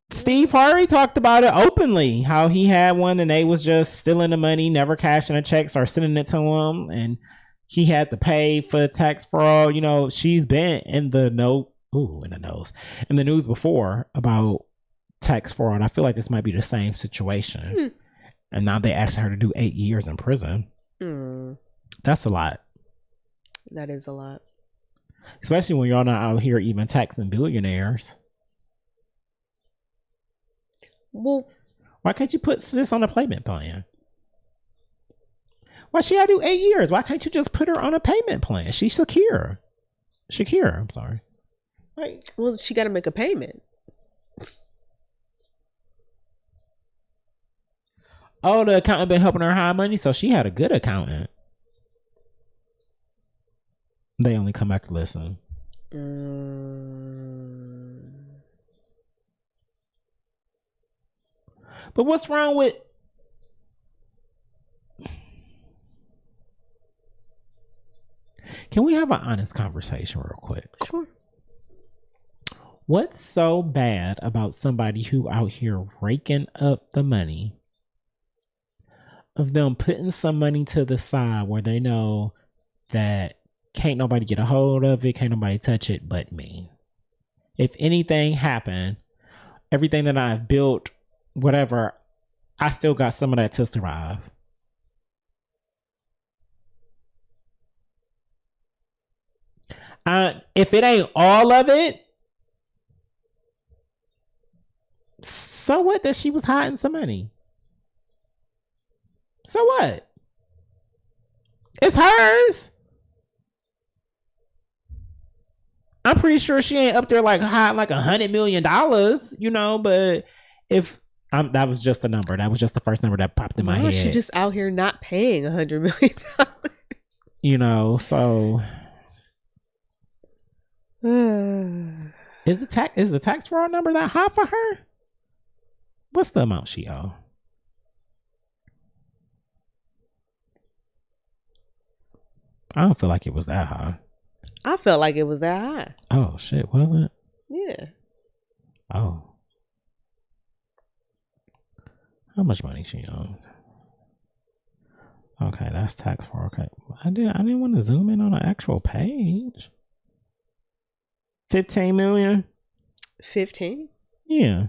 Steve Harvey talked about it openly, how he had one and they was just stealing the money, never cashing the checks or sending it to him, and he had to pay for tax fraud. You know, she's been in the news before about tax fraud. I feel like this might be the same situation. And now they asked her to do 8 years in prison. That's a lot.
That is a lot.
Especially when y'all not out here even taxing billionaires.
Well,
why can't you put this on a payment plan? Why she gotta do 8 years? Why can't you just put her on a payment plan? She's Shakira, I'm sorry.
Right. Well, she got to make a payment.
Oh, the accountant been helping her hide money, so she had a good accountant. They only come back to listen. But what's wrong with... Can we have an honest conversation real quick?
Sure.
What's so bad about somebody who out here raking up the money of them putting some money to the side where they know that can't nobody get a hold of it, can't nobody touch it but me? If anything happened, everything that I've built, whatever, I still got some of that to survive. If it ain't all of it, so what that she was hiding some money? So what? It's hers. I'm pretty sure she ain't up there like hiding like $100 million, you know, but if that was just a number. That was just the first number that popped in my head.
She just out here not paying $100 million.
You know, so is the tax fraud number that high for her? What's the amount she owe? I don't feel like it was that high.
I felt like it was that high.
Oh shit, was it?
Yeah.
Oh. How much money she owns? Okay, that's tax for okay. I didn't want to zoom in on an actual page. 15 million?
15?
Yeah.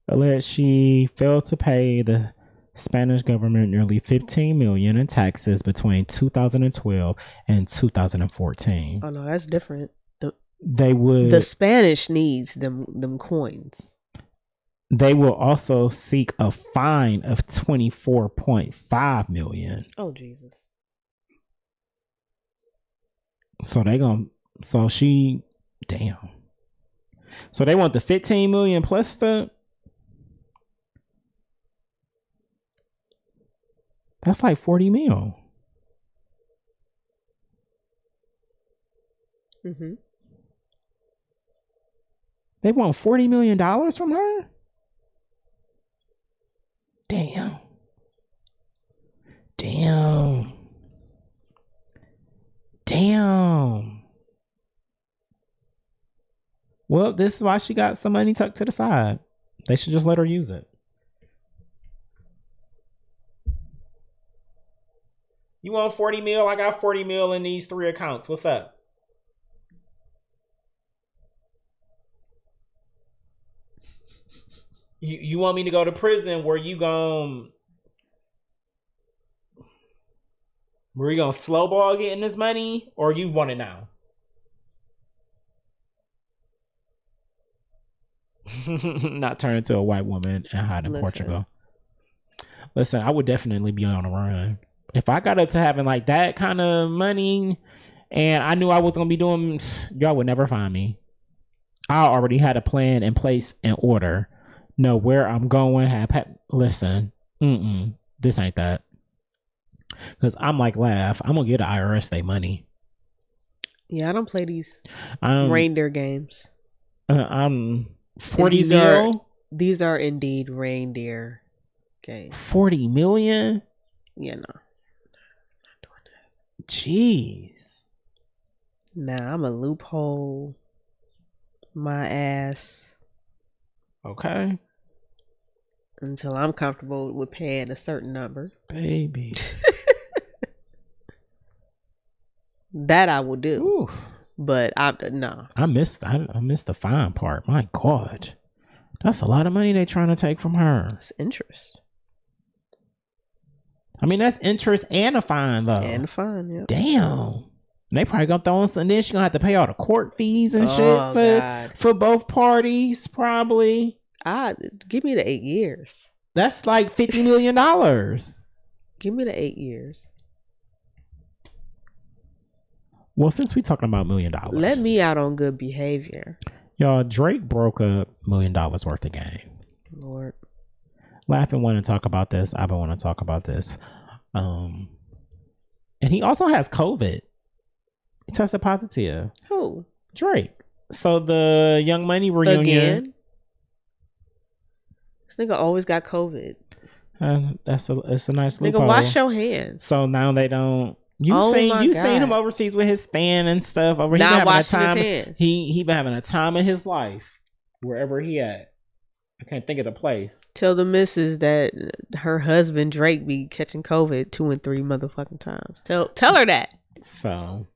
Alleged she failed to pay the Spanish government nearly 15 million in taxes between 2012 and 2014.
Oh no, that's different.
The
Spanish needs them coins.
They will also seek a fine of 24.5 million.
Oh Jesus.
So they So they want the 15 million plus that's like 40 mil.
Mm-hmm.
They want $40 million from her? Damn. Well, this is why she got some money tucked to the side. They should just let her use it. You want 40 mil? I got 40 mil in these 3 accounts. What's up? You want me to go to prison where you gonna slow ball getting this money, or you want it now? Not turn into a white woman and hide in Portugal. Listen, I would definitely be on the run. If I got up to having like that kind of money and I knew I was gonna be doing, y'all would never find me. I already had a plan in place in order. Know where I'm going. Listen, this ain't that. Because I'm like, laugh. I'm gonna get an IRS their money.
Yeah, I don't play these reindeer games.
I'm 40 mil.
These are indeed reindeer games.
40 million.
Yeah, no.
Jeez.
Nah, I'm a loophole my ass.
Okay.
Until I'm comfortable with paying a certain number.
Baby.
That I will do.
Ooh.
But no.
I missed the fine part. My God. That's a lot of money they trying to take from her.
That's interest.
I mean, that's interest and a fine, though.
And a fine, yeah.
Damn. They probably gonna throw in some. Then she gonna have to pay all the court fees and shit for both parties, probably.
Give me the 8 years.
That's like $50 million.
Give me the 8 years.
Well, since we talking about $1 million,
let me out on good behavior.
Y'all, Drake broke $1 million worth of game.
Lord.
Laughing want to talk about this. I've been want to talk about this. And he also has COVID. He tested positive.
Who?
Drake. So the Young Money reunion. Again?
This nigga always got COVID.
It's a nice loophole.
Nigga, wash your hands.
So now they don't. You seen him overseas with his fan and stuff over.
Not washing his hands.
He been having a time of his life wherever he at. I can't think of the place.
Tell the missus that her husband Drake be catching COVID 2 and 3 motherfucking times. Tell her that.
So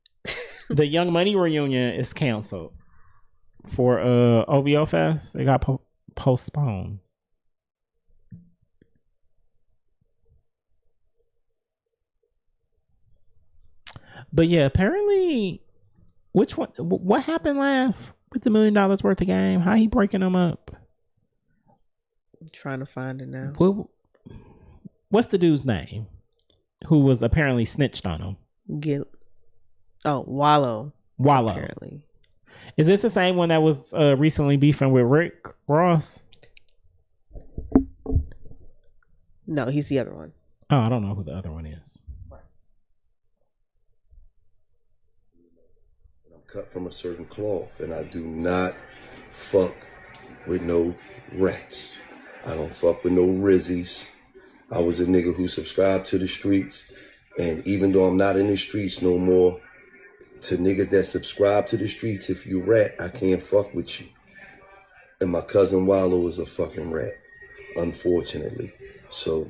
the Young Money reunion is canceled for OVO Fest. It got postponed. But yeah, apparently, which one? What happened, Laugh, with the $1 million worth of game? How he breaking them up?
I'm trying to find it now.
What's the dude's name? Who was apparently snitched on him?
Wallow. Apparently.
Is this the same one that was recently beefing with Rick Ross?
No, he's the other one.
Oh, I don't know who the other one is.
Cut from a certain cloth, and I do not fuck with no rats. I don't fuck with no rizzies. I was a nigga who subscribed to the streets. And even though I'm not in the streets no more, to niggas that subscribe to the streets, if you rat, I can't fuck with you. And my cousin Wallow is a fucking rat, unfortunately. So,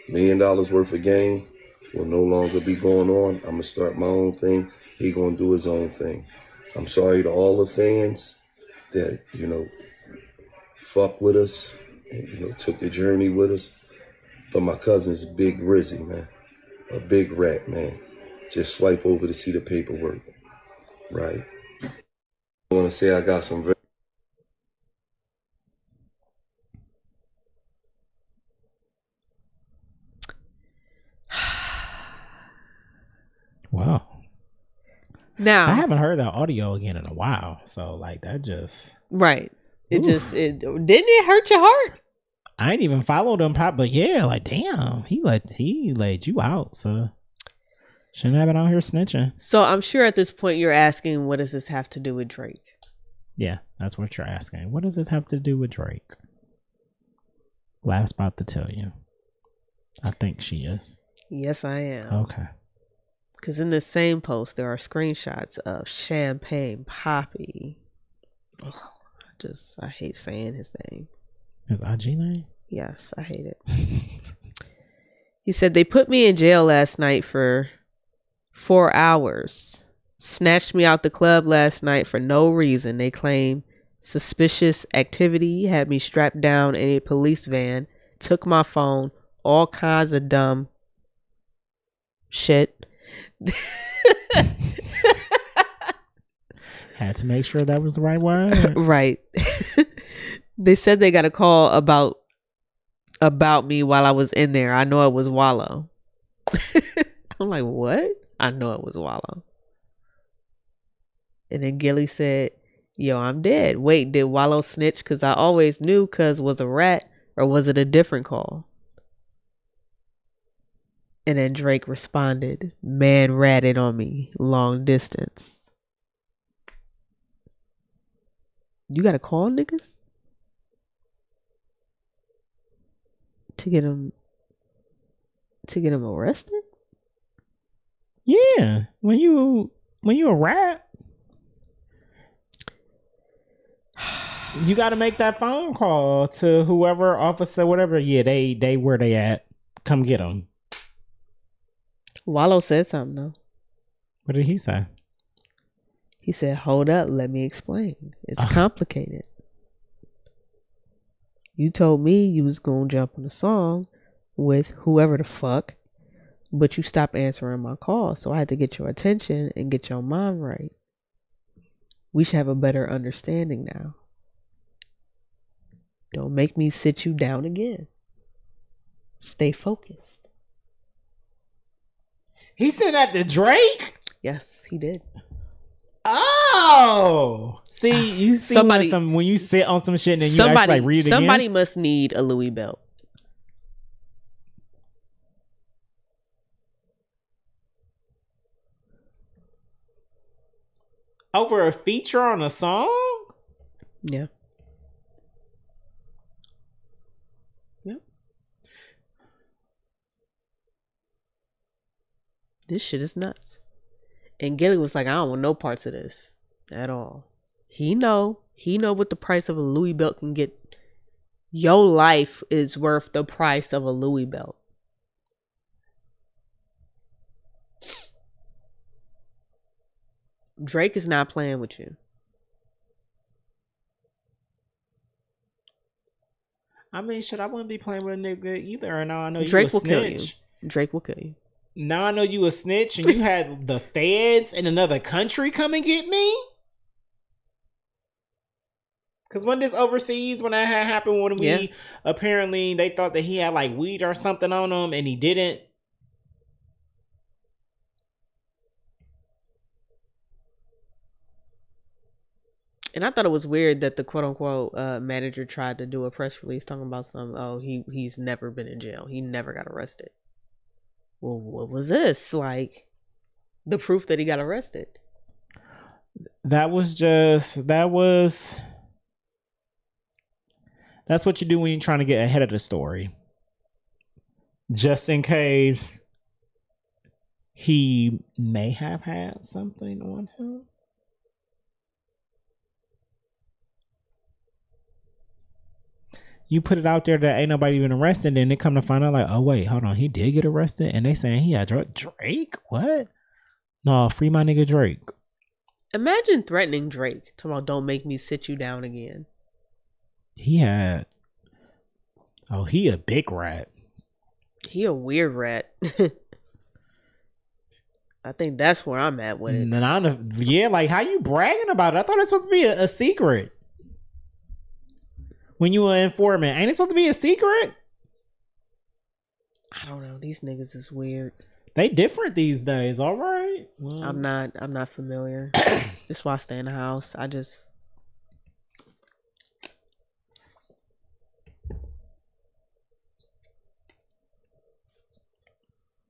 $1 million worth of game will no longer be going on. I'm gonna start my own thing. He gonna do his own thing. I'm sorry to all the fans that, fuck with us and, took the journey with us. But my cousin's Big Rizzy, man. A big rat, man. Just swipe over to see the paperwork. Right. I want to say I got some very...
Wow.
Now
I haven't heard that audio again in a while. So like that just
right. It
Oof.
didn't it hurt your heart?
I ain't even followed him pop, but yeah, like damn, he laid you out, so shouldn't have been out here snitching.
So I'm sure at this point you're asking, what does this have to do with Drake?
Yeah, that's what you're asking. What does this have to do with Drake? Last about to tell you. I think she is.
Yes, I am.
Okay.
Because in this same post, there are screenshots of Champagne Poppy. Ugh, I hate saying his name.
His IG name?
Yes, I hate it. He said, they put me in jail last night for 4 hours. Snatched me out the club last night for no reason. They claim suspicious activity, had me strapped down in a police van, took my phone, all kinds of dumb shit.
Had to make sure that was the right word.
Right. They said they got a call about me while I was in there. I know it was Wallow. I'm like, what? I know it was Wallow. And then Gilly said, yo, I'm dead. Wait, did Wallow snitch? Because I always knew Cuz was a rat, or was it a different call? And then Drake responded, man ratted on me, long distance. You got to call niggas? To get him arrested?
Yeah. When you a rat, you got to make that phone call to whoever officer, whatever. Yeah, they where they at. Come get them.
Wallow said something though.
What did he say?
He said, hold up, let me explain. It's complicated. You told me you was gonna jump on a song with whoever the fuck, but you stopped answering my call, so I had to get your attention and get your mind right. We should have a better understanding now. Don't make me sit you down again. Stay focused.
He said that to Drake?
Yes, he did.
Oh, see, you see
Somebody-
when you sit on some shit and then you actually like read it
somebody
again?
must need a Louis belt.
Over a feature on a song?
Yeah. Yep. This shit is nuts. And Gilly was like, I don't want no parts of this at all. He know what the price of a Louis belt can get. Your life is worth the price of a Louis belt. Drake is not playing with you.
I mean, shit, I wouldn't be playing with a nigga either. And now I know
Drake
you a
will kill you.
snitch.
Drake will kill you.
Now I know you a snitch and you had the feds in another country come and get me? Because when this overseas, when that had happened, when we apparently, they thought that he had like weed or something on him and he didn't.
And I thought it was weird that the quote unquote manager tried to do a press release talking about he's never been in jail. He never got arrested. Well, what was this? Like the proof that he got arrested.
That's what you do when you're trying to get ahead of the story. Just in case he may have had something on him. You put it out there that ain't nobody even arrested, and they come to find out like, oh wait, hold on, he did get arrested, and they saying he had Drake. What? No, free my nigga Drake.
Imagine threatening Drake. Talking about, don't make me sit you down again.
He had. Oh, he a big rat.
He a weird rat. I think that's where I'm at with it.
Yeah, like how you bragging about it? I thought it was supposed to be a secret. When you an informant, ain't it supposed to be a secret?
I don't know. These niggas is weird.
They different these days. All right. Well,
I'm not familiar. That's why I stay in the house.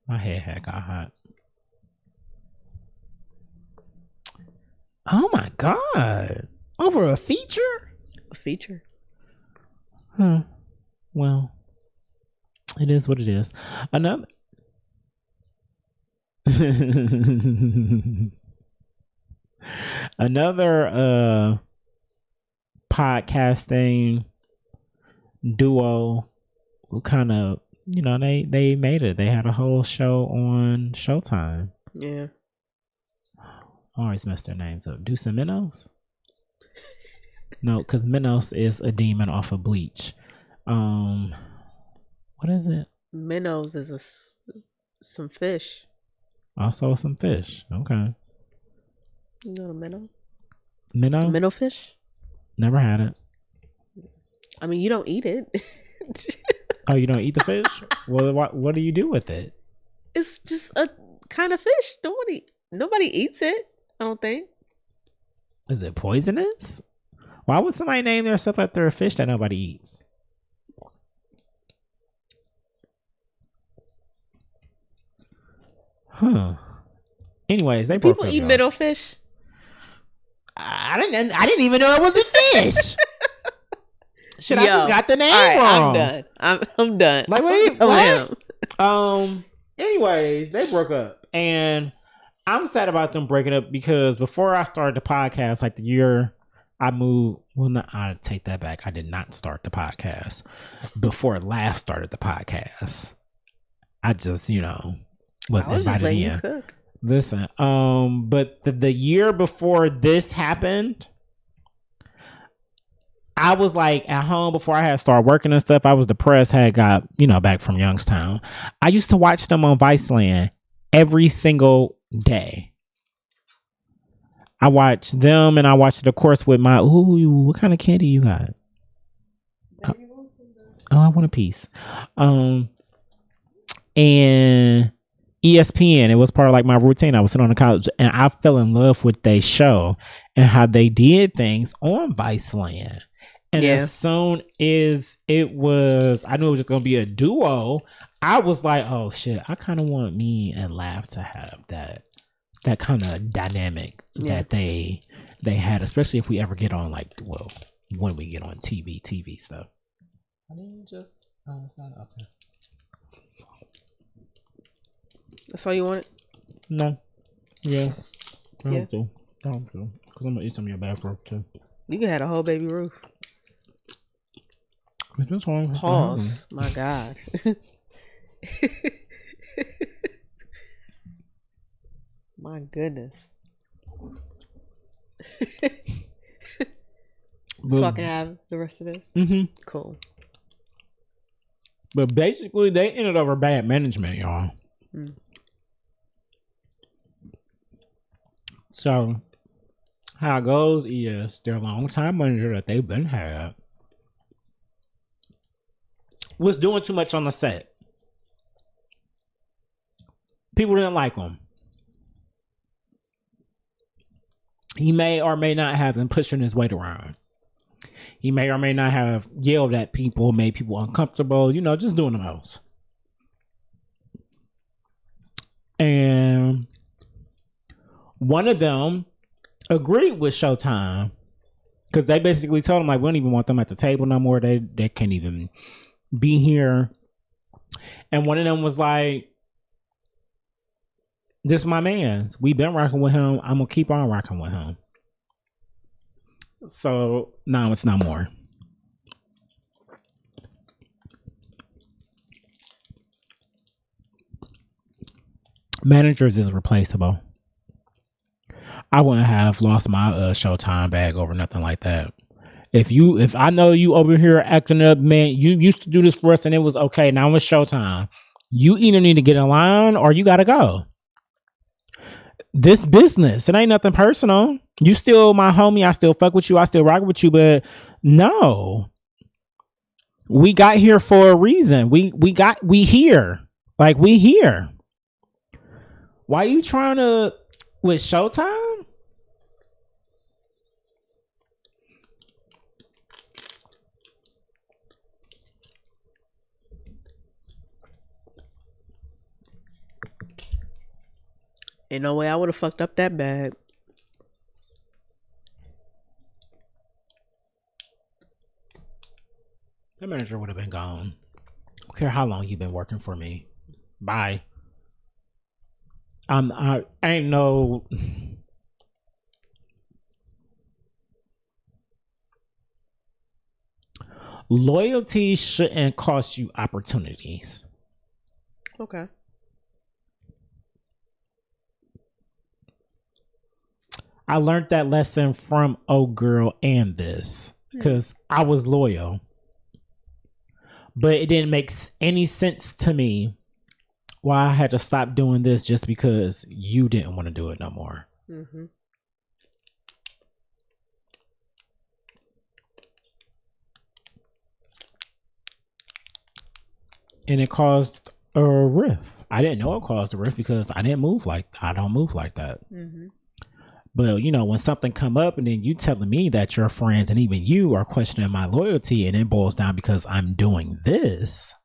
My head had got hot. Oh my god! Over a feature?
A feature?
Huh. Well, it is what it is. Another podcasting duo who kind of, you know, they made it. They had a whole show on Showtime.
Yeah.
I always mess their names up. Deuce and Minos? No, because Minos is a demon off of Bleach. What is it?
Minnows is some fish.
Also some fish. Okay.
You know the minnow?
Minnow?
Minnow fish?
Never had it.
I mean, you don't eat it.
Oh, you don't eat the fish? Well, what do you do with it?
It's just a kind of fish. Nobody eats it, I don't think.
Is it poisonous? Why would somebody name their stuff after a fish that nobody eats? Huh. Anyways, they
people eat minnow fish.
I didn't even know it was a fish. Shit, I just got the name wrong.
I'm done. I'm done.
Like what? What? Anyways, they broke up, and I'm sad about them breaking up because before I started the podcast, like the year I moved. Well, I take that back. I did not start the podcast before Laugh started the podcast. I just, was invited in.
You cook.
Listen, but the year before this happened, I was like at home before I had started working and stuff. I was depressed, had got, back from Youngstown. I used to watch them on Viceland every single day. I watched them and I watched it, of course, with my, what kind of candy you got? Oh, I want a piece. And ESPN, it was part of like my routine. I was sitting on the couch and I fell in love with their show and how they did things on Viceland. And as soon as it was, I knew it was just going to be a duo. I was like, oh shit, I kind of want me and Laugh to have that kind of dynamic that they had, especially if we ever get on when we get on TV stuff. I didn't just, it's not up there.
That's all you wanted?
No. Yeah. Don't do. Because I'm going to eat some of your bathroom too.
You can have a whole Baby Ruth.
It's been so long.
Pause. My God. My goodness. So I can have the rest of this?
Mm-hmm.
Cool.
But basically, they ended over bad management, y'all.
Mm.
So, how it goes is their longtime manager that they've been had was doing too much on the set. People didn't like him. He may or may not have been pushing his weight around. He may or may not have yelled at people, made people uncomfortable, just doing the most. And one of them agreed with Showtime because they basically told him, like, we don't even want them at the table no more. They can't even be here. And one of them was like, This my man's. We been rocking with him. I'm gonna keep on rocking with him. So no, it's not more. Managers is replaceable. I wouldn't have lost my Showtime bag over nothing like that. If I know you over here acting up, man, you used to do this for us and it was okay. Now it's Showtime. You either need to get in line or you gotta go. This business, it ain't nothing personal. You still my homie. I still fuck with you. I still rock with you. But no, we got here for a reason. We here. Like we here. Why you trying to with Showtime?
Ain't no way I would have fucked up that bad.
The manager would have been gone. I don't care how long you've been working for me. Bye. I ain't no. Loyalty shouldn't cost you opportunities.
Okay.
I learned that lesson from old girl and this because I was loyal, but it didn't make any sense to me why I had to stop doing this just because you didn't want to do it no more.
Mm-hmm.
And it caused a rift. I didn't know it caused a rift because I don't move like that.
Mm-hmm.
But you know, when something come up and then you telling me that your friends and even you are questioning my loyalty and it boils down because I'm doing this,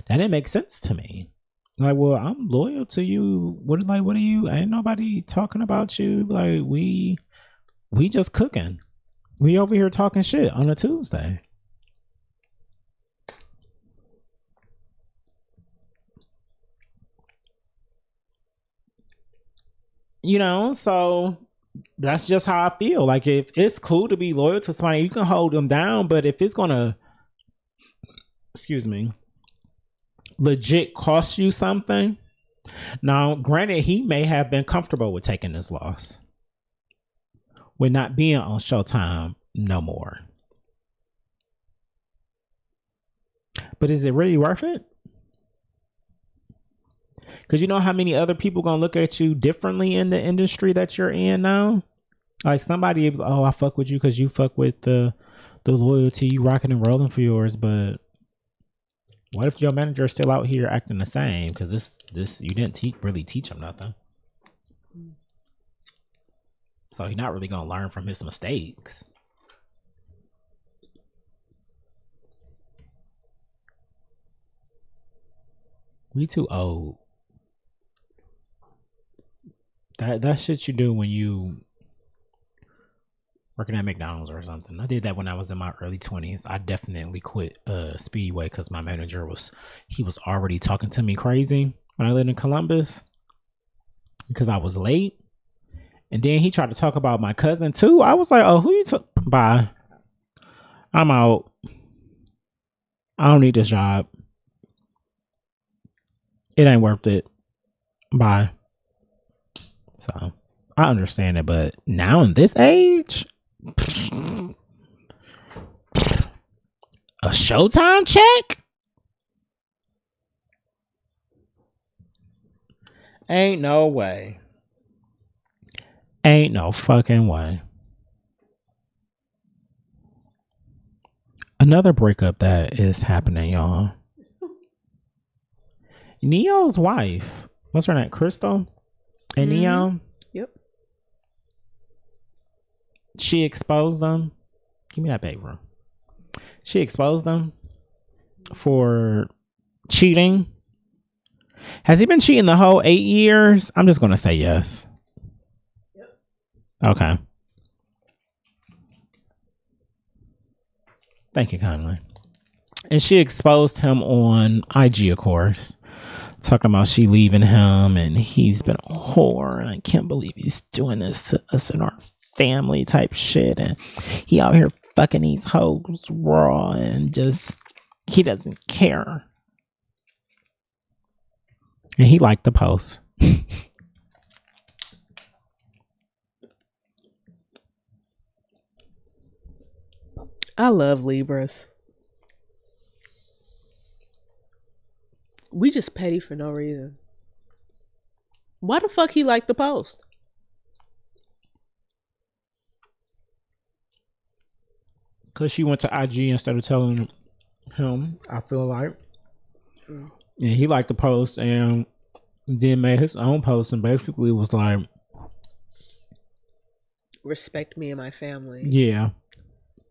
that didn't make sense to me. Like, well, I'm loyal to you. What are you? Ain't nobody talking about you. Like, we just cooking. We over here talking shit on a Tuesday. You know, so that's just how I feel. Like, if it's cool to be loyal to somebody, you can hold them down. But if it's gonna, legit cost you something. Now, granted, he may have been comfortable with taking this loss, with not being on Showtime no more. But is it really worth it? Because you know how many other people gonna look at you differently in the industry that you're in now? Like somebody, oh, I fuck with you because you fuck with the loyalty, you rocking and rolling for yours. But what if your manager is still out here acting the same? Because this you didn't really teach him nothing. So he's not really gonna learn from his mistakes. We too old. That shit you do when you working at McDonald's or something. I did that when I was in my early 20s. I definitely quit Speedway because my manager was already talking to me crazy when I lived in Columbus because I was late. And then he tried to talk about my cousin too. I was like, oh, who you bye. I'm out. I don't need this job. It ain't worth it. Bye. So I understand it, but now in this age, a Showtime check? Ain't no way. Ain't no fucking way. Another breakup that is happening, y'all. Neo's wife, what's her name? Crystal? And Neo?
Yep.
She exposed them. Give me that paper. She exposed them for cheating. Has he been cheating the whole 8 years? I'm just going to say yes. Yep. Okay. Thank you kindly. And she exposed him on IG, of course. talking about she leaving him and he's been a whore and I can't believe he's doing this to us and our family type shit, and he out here fucking these hoes raw and just he doesn't care. And he liked the post.
I love Libras. We just petty for no reason. Why the fuck he liked the post?
Because she went to IG instead of telling him, I feel like. And he liked the post and then made his own post and basically was like,
Respect me and my family.
yeah.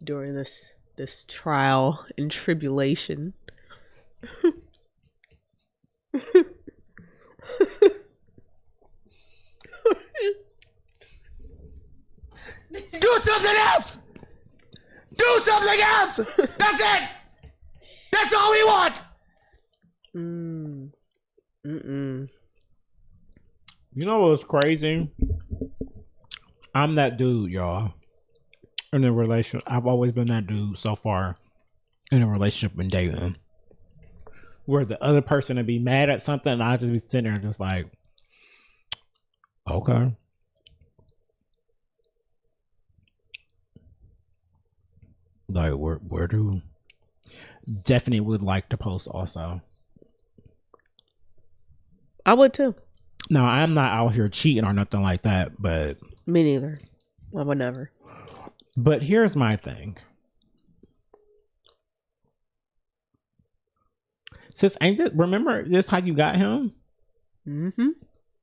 During this trial and tribulation.
Do something else! Do something else! That's it! That's all we want!
You know what's crazy? I'm that dude, y'all. In a relationship. I've always been that dude so far in a relationship and dating. Where the other person would be mad at something and I'll just be sitting there just like, okay. Like, where do... Definitely would like to post also.
I would too.
No, I'm not out here cheating or nothing like that, but...
Me neither. I would never.
But here's my thing. Sis, remember this how you got him?
Mm-hmm.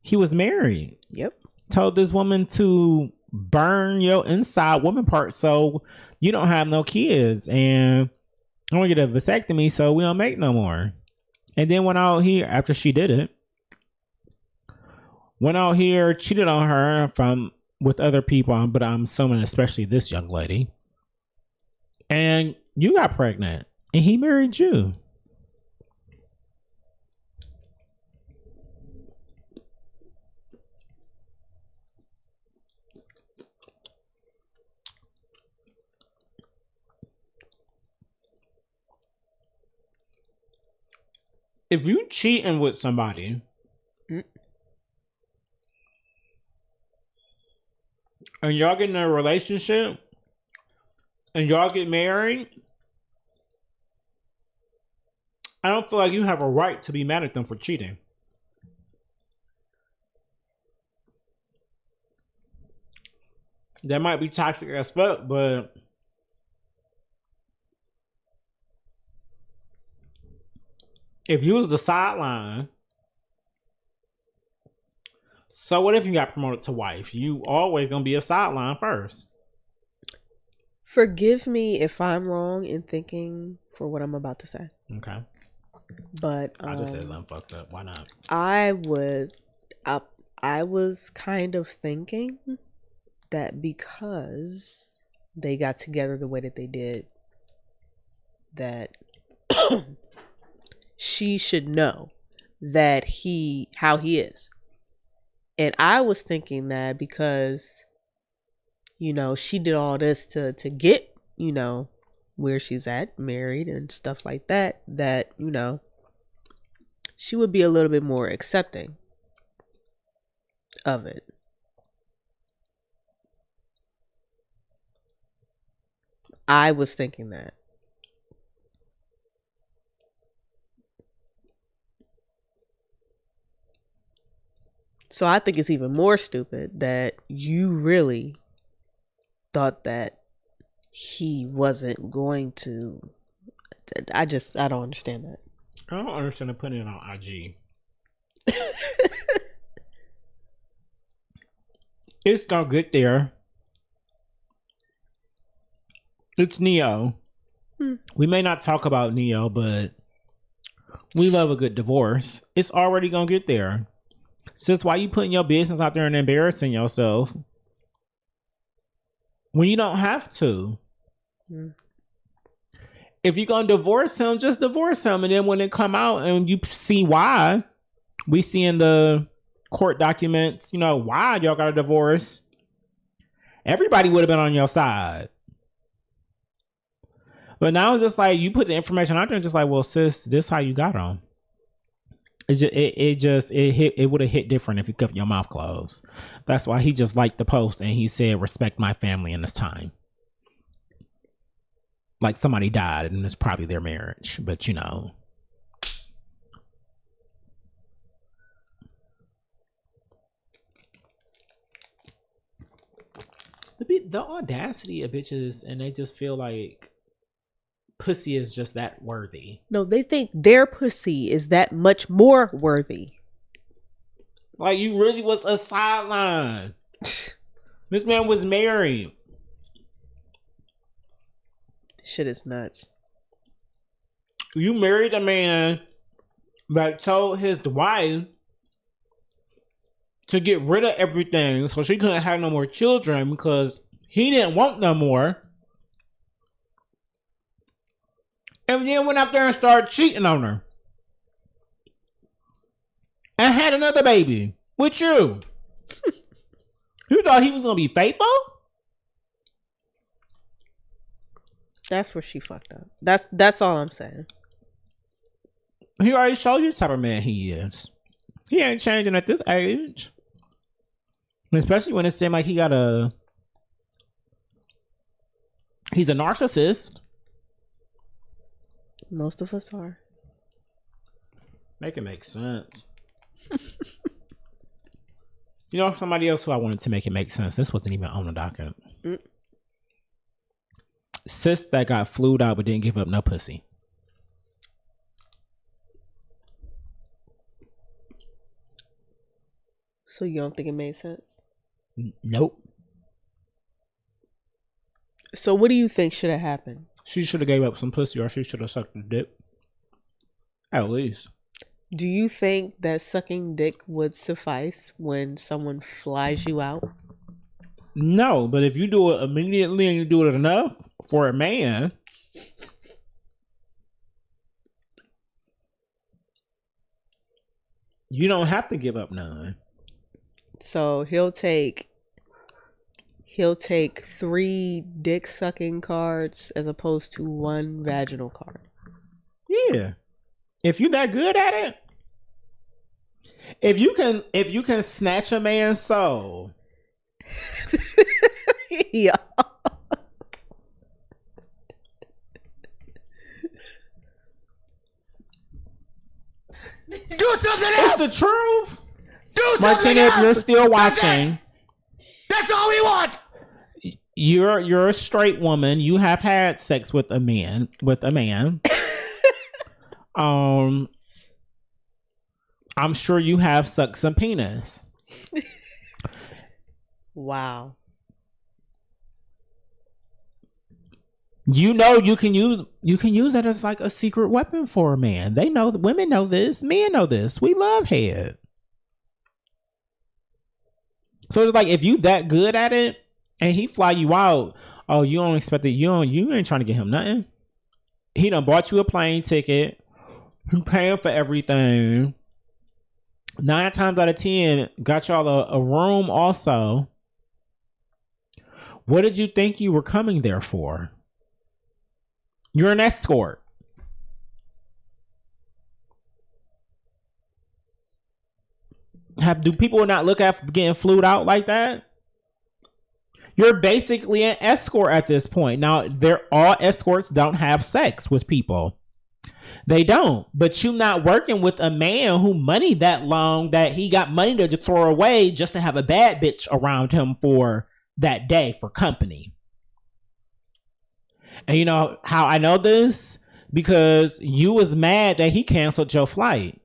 He was married.
Yep.
Told this woman to burn your inside woman part so you don't have no kids. And I want to get a vasectomy so we don't make no more. And then went out here after she did it. Went out here, cheated on her with other people, but I'm assuming especially this young lady. And you got pregnant. And he married you. If you cheating with somebody and y'all get in a relationship and y'all get married, I don't feel like you have a right to be mad at them for cheating. That might be toxic as fuck, but if you was the sideline, so what if you got promoted to wife? You always gonna be a sideline first.
Forgive me if I'm wrong in thinking for what I'm about to say.
Okay.
But
I just said I'm fucked up. Why not?
I was kind of thinking that because they got together the way that they did, that she should know that how he is. And I was thinking that because, she did all this to get, where she's at, married and stuff like that, she would be a little bit more accepting of it. I was thinking that. So I think it's even more stupid that you really thought that he wasn't going to. I don't understand that.
I don't understand putting it on IG. It's gonna get there. It's Neo. We may not talk about Neo, but we love a good divorce. It's already gonna get there. Sis, why you putting your business out there and embarrassing yourself when you don't have to? If you're gonna divorce him, just divorce him, and then when it come out and you see why, We see in the court documents, you know, why y'all got a divorce. Everybody would have been on your side. But now it's just like you put the information out there and just like, well, sis, this how you got on. It would have hit different if you kept your mouth closed. That's why he just liked the post and he said, respect my family in this time. Like somebody died and it's probably their marriage, but you know. The audacity of bitches, and they just feel like pussy is just that worthy.
No, they think their pussy is that much more worthy.
Like you really was a sideline. This man was married.
Shit is nuts.
You married a man that told his wife to get rid of everything so she couldn't have no more children because he didn't want no more. And then went out there and started cheating on her. And had another baby with you. You thought he was going to be faithful?
That's where she fucked up. That's all I'm saying.
He already showed you the type of man he is. He ain't changing at this age. Especially when it seemed like he's a narcissist.
Most of us are.
Make it make sense. You know, somebody else who I wanted to make it make sense. This wasn't even on the docket. Sis that got flued out but didn't give up no pussy.
So you don't think it made sense?
Nope.
So what do you think should have happened?
She should have gave up some pussy, or she should have sucked the dick. At least.
Do you think that sucking dick would suffice when someone flies you out?
No, but if you do it immediately and you do it enough for a man, you don't have to give up none.
So he'll take 3 dick sucking cards as opposed to 1 vaginal card.
Yeah. If you're that good at it, if you can snatch a man's soul.
Yeah.
Do something else.
It's the truth.
Do something
Martina,
else.
if you're still watching,
That's all we want.
you're a straight woman. You have had sex with a man. I'm sure you have sucked some penis.
Wow.
You know you can use that as like a secret weapon for a man. They know, women know this, men know this. We love head. So it's like if you that good at it and he fly you out, oh, you don't expect it. You ain't trying to get him nothing. He done bought you a plane ticket. You paying for everything. 9 times out of 10, got y'all a room also. What did you think you were coming there for? You're an escort. Do people not look at getting flued out like that? You're basically an escort at this point. Now, all escorts don't have sex with people. They don't. But you not working with a man who money that long that he got money to throw away just to have a bad bitch around him for that day for company. And you know how I know this? Because you was mad that he canceled your flight.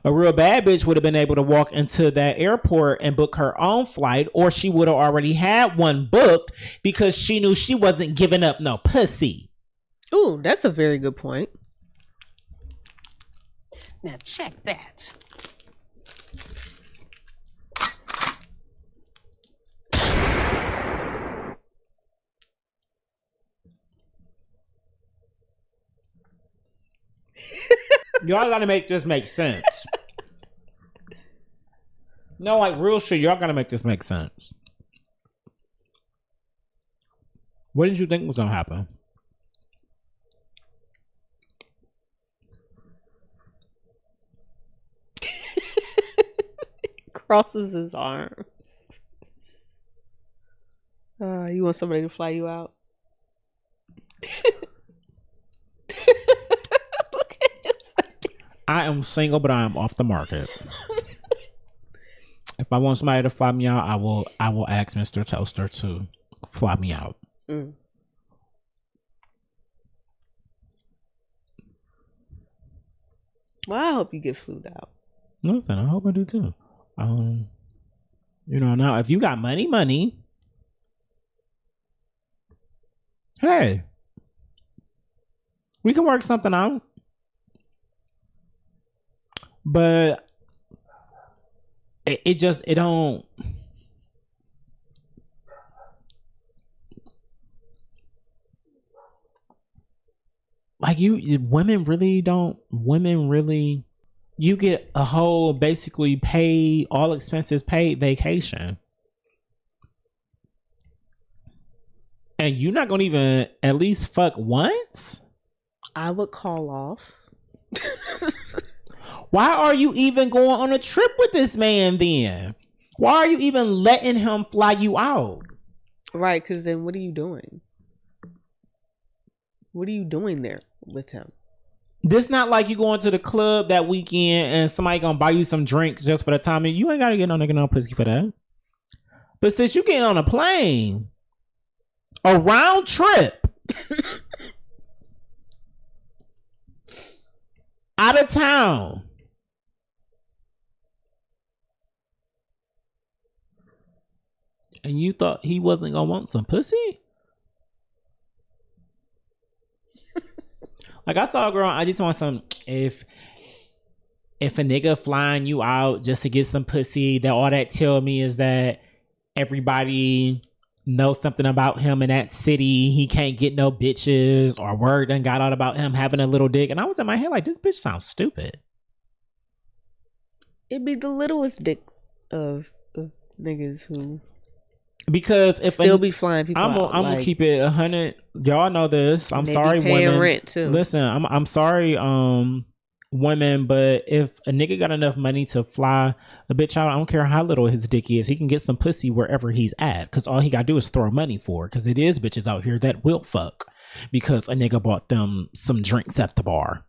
A real bad bitch would have been able to walk into that airport and book her own flight, or she would have already had one booked because she knew she wasn't giving up no pussy.
Ooh, that's a very good point.
Now check that.
Y'all gotta make this make sense. No, like real shit. Y'all gotta make this make sense. What did you think was gonna happen?
Crosses his arms. You want somebody to fly you out? Look at his face.
I am single, but I am off the market. If I want somebody to fly me out, I will ask Mr. Toaster to fly me out.
Mm. Well, I hope you get flued out.
Listen, I hope I do too. Now if you got money, hey, we can work something out. But it don't. Like women really, you get a whole basically paid, all expenses paid vacation. And you're not gonna even at least fuck once?
I would call off.
Why are you even going on a trip with this man then? Why are you even letting him fly you out?
Right, because then what are you doing? What are you doing there with him?
This not like you going to the club that weekend and somebody gonna buy you some drinks just for the time. You ain't gotta get no nigga no pussy for that. But since you getting on a plane, a round trip, out of town, and you thought he wasn't gonna want some pussy? Like, I saw a girl, I just want some, if a nigga flying you out just to get some pussy, that all that tell me is that everybody knows something about him in that city. He can't get no bitches, or word done got out about him having a little dick. And I was in my head like, this bitch sounds stupid.
It'd be the littlest dick of niggas who
Because if
still be flying people
I'm
out.
gonna keep it 100. Y'all know this. I'm
they
sorry,
be paying
women.
rent too.
Listen, I'm sorry, women, but if a nigga got enough money to fly a bitch out, I don't care how little his dick is, he can get some pussy wherever he's at. Because all he gotta do is throw money for it. Because it is bitches out here that will fuck because a nigga bought them some drinks at the bar.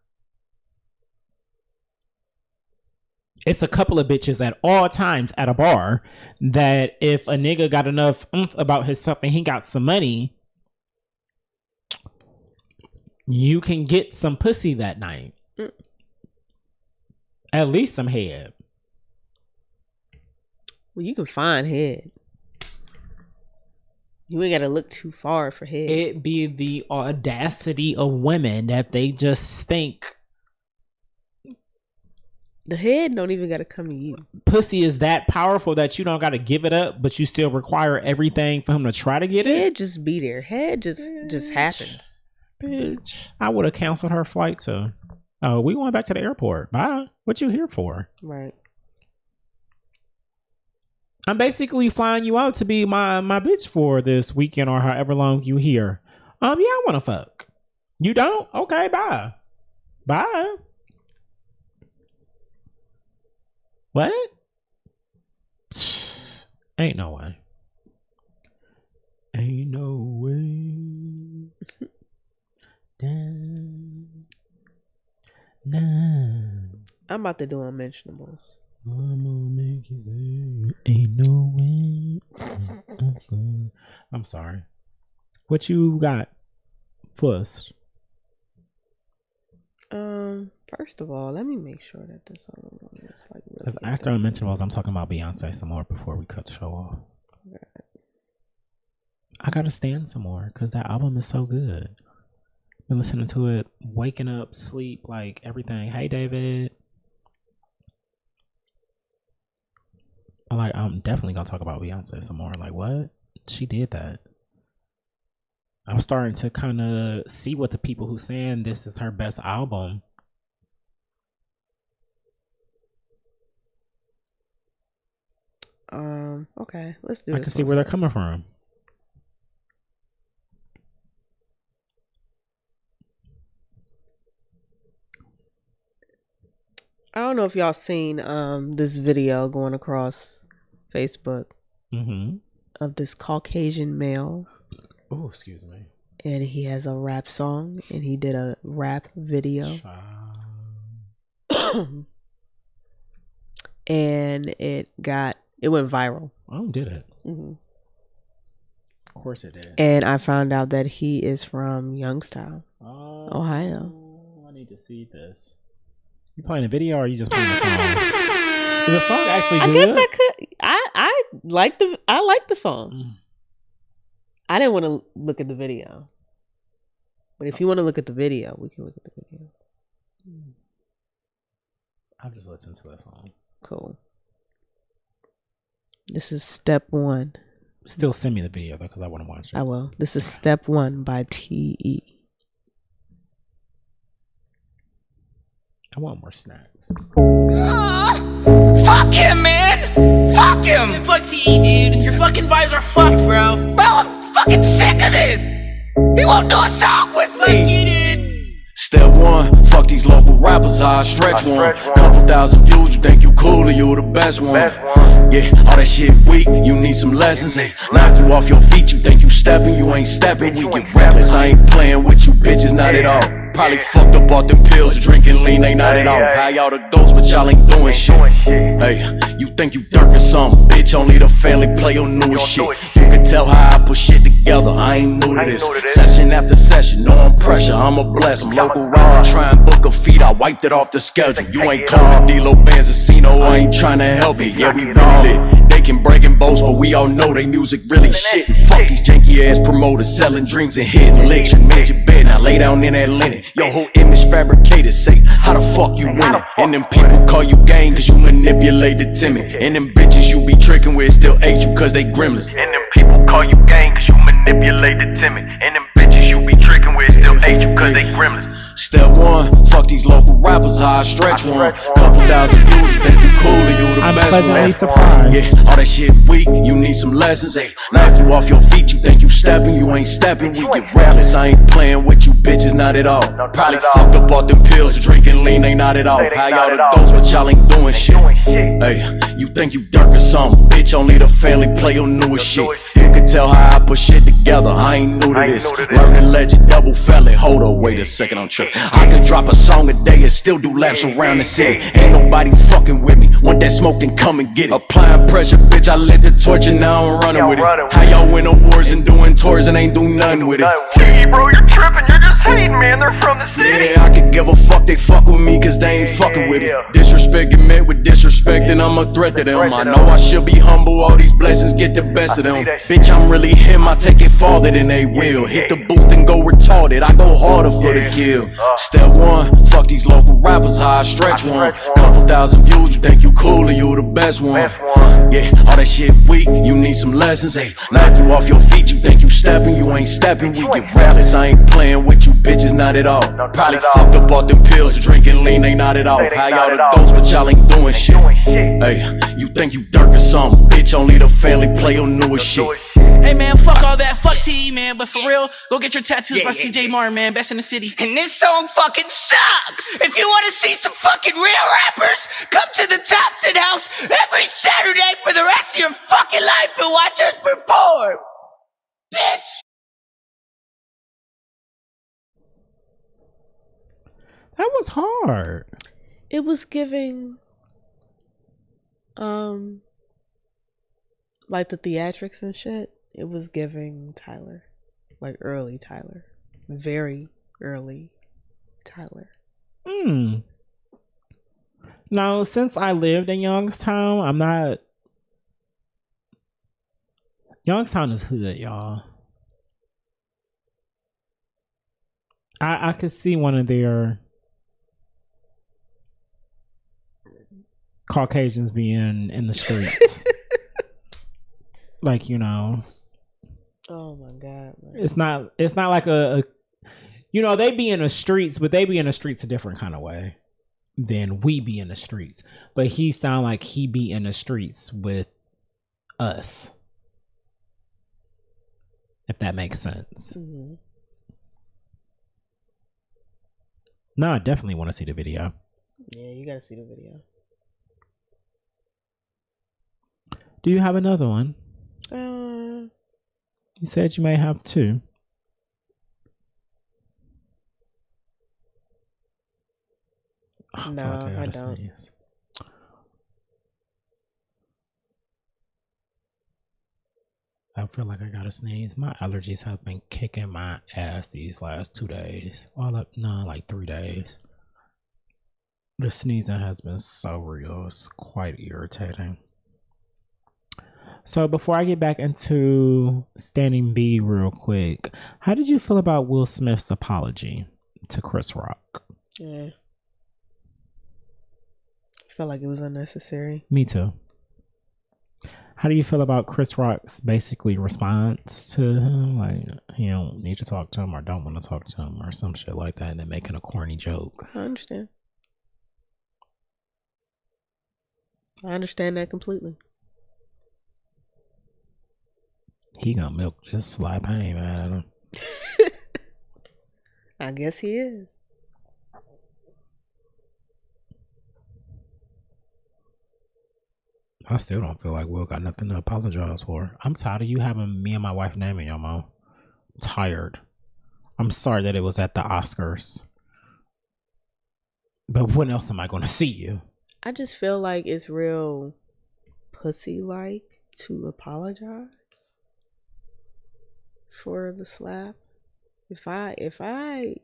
It's a couple of bitches at all times at a bar that if a nigga got enough oomph about himself and he got some money, you can get some pussy that night. At least some head.
Well, you can find head. You ain't gotta look too far for head.
It be the audacity of women that they just think
the head don't even gotta come to you.
Pussy is that powerful that you don't gotta give it up, but you still require everything for him to try to get it.
Head just be there. Head just happens.
Bitch, I would have canceled her flight too. Oh, we going back to the airport. Bye. What you here for?
Right.
I'm basically flying you out to be my bitch for this weekend or however long you here. Yeah, I want to fuck. You don't? Okay, bye. Bye. What? Ain't no way. Ain't no way.
I'm about to do unmentionables.
I'm gonna make you say, ain't no way. I'm sorry. What you got first?
First of all, let me make sure that this song is like really
Because after unmentionables, I'm talking about Beyonce some more before we cut the show off.
Okay.
I gotta stand some more because that album is so good. Been listening to it, waking up, sleep, like everything. Hey, David. I'm definitely gonna talk about Beyonce some more. Like, what? She did that. I'm starting to kind of see what the people who saying this is her best album.
Okay, let's do.
I can see where they're coming from.
I don't know if y'all seen this video going across Facebook of this Caucasian male.
Oh, excuse me.
And he has a rap song, and he did a rap video. And it went viral.
Oh, did it? Mm-hmm. Of course it did.
And I found out that he is from Youngstown, Ohio.
I need to see this. You playing a video or are you just playing a song? Is the song actually good?
I guess I could. I like the song. I didn't want to look at the video, but if you want to look at the video, we can look at the video.
I'll just listen to that song.
Cool. This is Step 1.
Still send me the video though, because I want to watch it.
I will. This is Step 1 by T.E.
I want more snacks.
Fuck him, man! Fuck him!
Man, fuck TE, dude. Your fucking vibes are fucked, bro.
Bro, I'm fucking sick of this! He won't do a song with
Fuck
me!
you, dude.
Step one, fuck these local rappers, I stretch one. Couple thousand views, you think you cool and you the best one. Yeah, all that shit weak, you need some lessons. Hey, knock you off your feet, you think you stepping, you ain't stepping. We get rappers, I ain't playing with you bitches, not at all. Probably fucked up off them pills, drinking lean, ain't not at all. How y'all the ghosts, but y'all ain't doing shit. Hey, you think you Dirk or something, bitch, only the family play your newest shit. You can tell how I put shit together, I ain't new to this. Session after session, no I'm pressure, I'ma bless them. Local rapper, try and book a feed, I wiped it off the schedule. You ain't calling D-Lo Benzino, I ain't trying to help you. Yeah, we really lit. They can break and boast, but we all know they music really shit. And fuck these janky ass promoters selling dreams and hitting licks. You made your bed, now lay down in that linen. Your whole image fabricated, say, how the fuck you winning? And them people call you gang cause you manipulated timid. And them bitches you be tricking with still hate you cause they gremlins. And them people call you gang cause you manipulated timid. And them bitches you be tricking with still hate you cause they gremlins. Step one, fuck these local rappers, I stretch one. Couple thousand views, you think you cool and you the
I'm
best
pleasantly
one.
surprised.
Yeah, all that shit weak, you need some lessons. Hey, knock you off your feet, you think you stepping, you ain't stepping. We get rappers, I ain't playing with you bitches, not at all. Probably fucked up off them pills, drinking lean, ain't not at all. How y'all the ghosts, but y'all ain't doing shit. Hey, you think you Dirk or something, bitch, only the family play your newest shit. You can tell how I put shit together, I ain't new to this. Learning legend, double felon, hold up, wait a second, I'm tripping. I could drop a song a day and still do laps around the city. Ain't nobody fucking with me, want that smoke then come and get it. Applying pressure, bitch, I lit the torch and now I'm running with it. How y'all win awards and doing tours and ain't do nothing with it.
Gee, bro, you're tripping, you're just hating, man, they're from the city.
Yeah, I could give a fuck, they fuck with me cause they ain't fucking with me. Disrespect get met with disrespect and I'm a threat to them. I know I should be humble, all these blessings get the best of them. Bitch, I'm really him, I take it farther than they will. Hit the booth and go retarded, I go harder for the kill. Step one, fuck these local rappers, I stretch one. Couple thousand views, you think you cool and you the best one. Yeah, all that shit weak, you need some lessons. Hey, knock you off your feet, you think you stepping, you ain't stepping. We get rappers, I ain't playing with you bitches, not at all. Probably fucked up off them pills, drinking lean, ain't not at all. How y'all the ghosts, but y'all ain't doing shit. Hey, you think you Dirk or something, bitch, only the family play your newest shit.
Hey, man, fuck all that. Fuck TE, man. But for real, go get your tattoos by CJ Martin, man. Best in the city.
And this song fucking sucks! If you want to see some fucking real rappers, come to the Thompson House every Saturday for the rest of your fucking life and watch us perform! Bitch!
That was hard.
It was giving, like the theatrics and shit. It was giving Tyler, like early Tyler, very early Tyler.
Now, since I lived in Youngstown, I'm not. Youngstown is hood, y'all. I could see one of their Caucasians being in the streets. Like, you know.
Oh my God, man.
It's not like a you know, they be in the streets, but they be in the streets a different kind of way than we be in the streets. But he sound like he be in the streets with us. If that makes sense.
Mm-hmm.
No, I definitely want to see the video.
Yeah, you gotta see the video.
Do you have another one? You said you may have two. Oh,
No, I don't.
Sneeze. I feel like I gotta sneeze. My allergies have been kicking my ass these last 2 days. Like 3 days. The sneezing has been so real. It's quite irritating. So before I get back into Standing B real quick, how did you feel about Will Smith's apology to Chris Rock?
Yeah. I felt like it was unnecessary.
Me too. How do you feel about Chris Rock's basically response to him? Like, he don't need to talk to him or don't want to talk to him or some shit like that and then making a corny joke.
I understand. I understand that completely.
He gonna milk this slap. I ain't mad at him.
I guess he is.
I still don't feel like Will got nothing to apologize for. I'm tired of you having me and my wife name in your mouth. I'm tired. I'm sorry that it was at the Oscars. But when else am I going to see you?
I just feel like it's real pussy-like to apologize for the slap. If I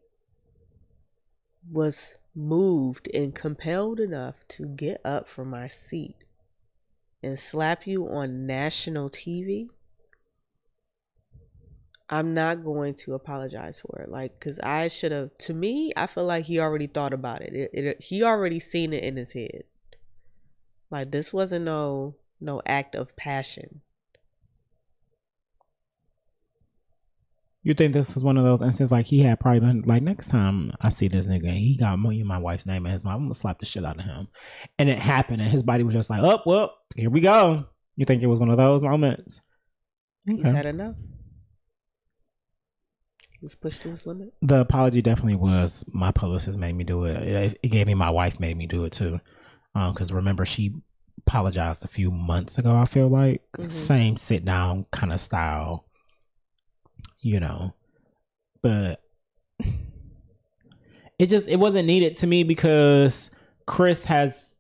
was moved and compelled enough to get up from my seat and slap you on national TV, I'm not going to apologize for it. Like, because I should have, to me, I feel like he already thought about it. He already seen it in his head. Like, this wasn't no act of passion.
You think this was one of those instances like he had probably been like, next time I see this nigga and he got my wife's name in his mouth, I'm gonna slap the shit out of him. And it happened and his body was just like, oh, well, here we go. You think it was one of those moments?
He's had enough. He was pushed to his limit.
The apology definitely was, my publicist made me do it. It gave me, my wife made me do it too. Because remember, she apologized a few months ago, I feel like. Mm-hmm. Same sit down kind of style. You know, but it wasn't needed to me because Chris hasn't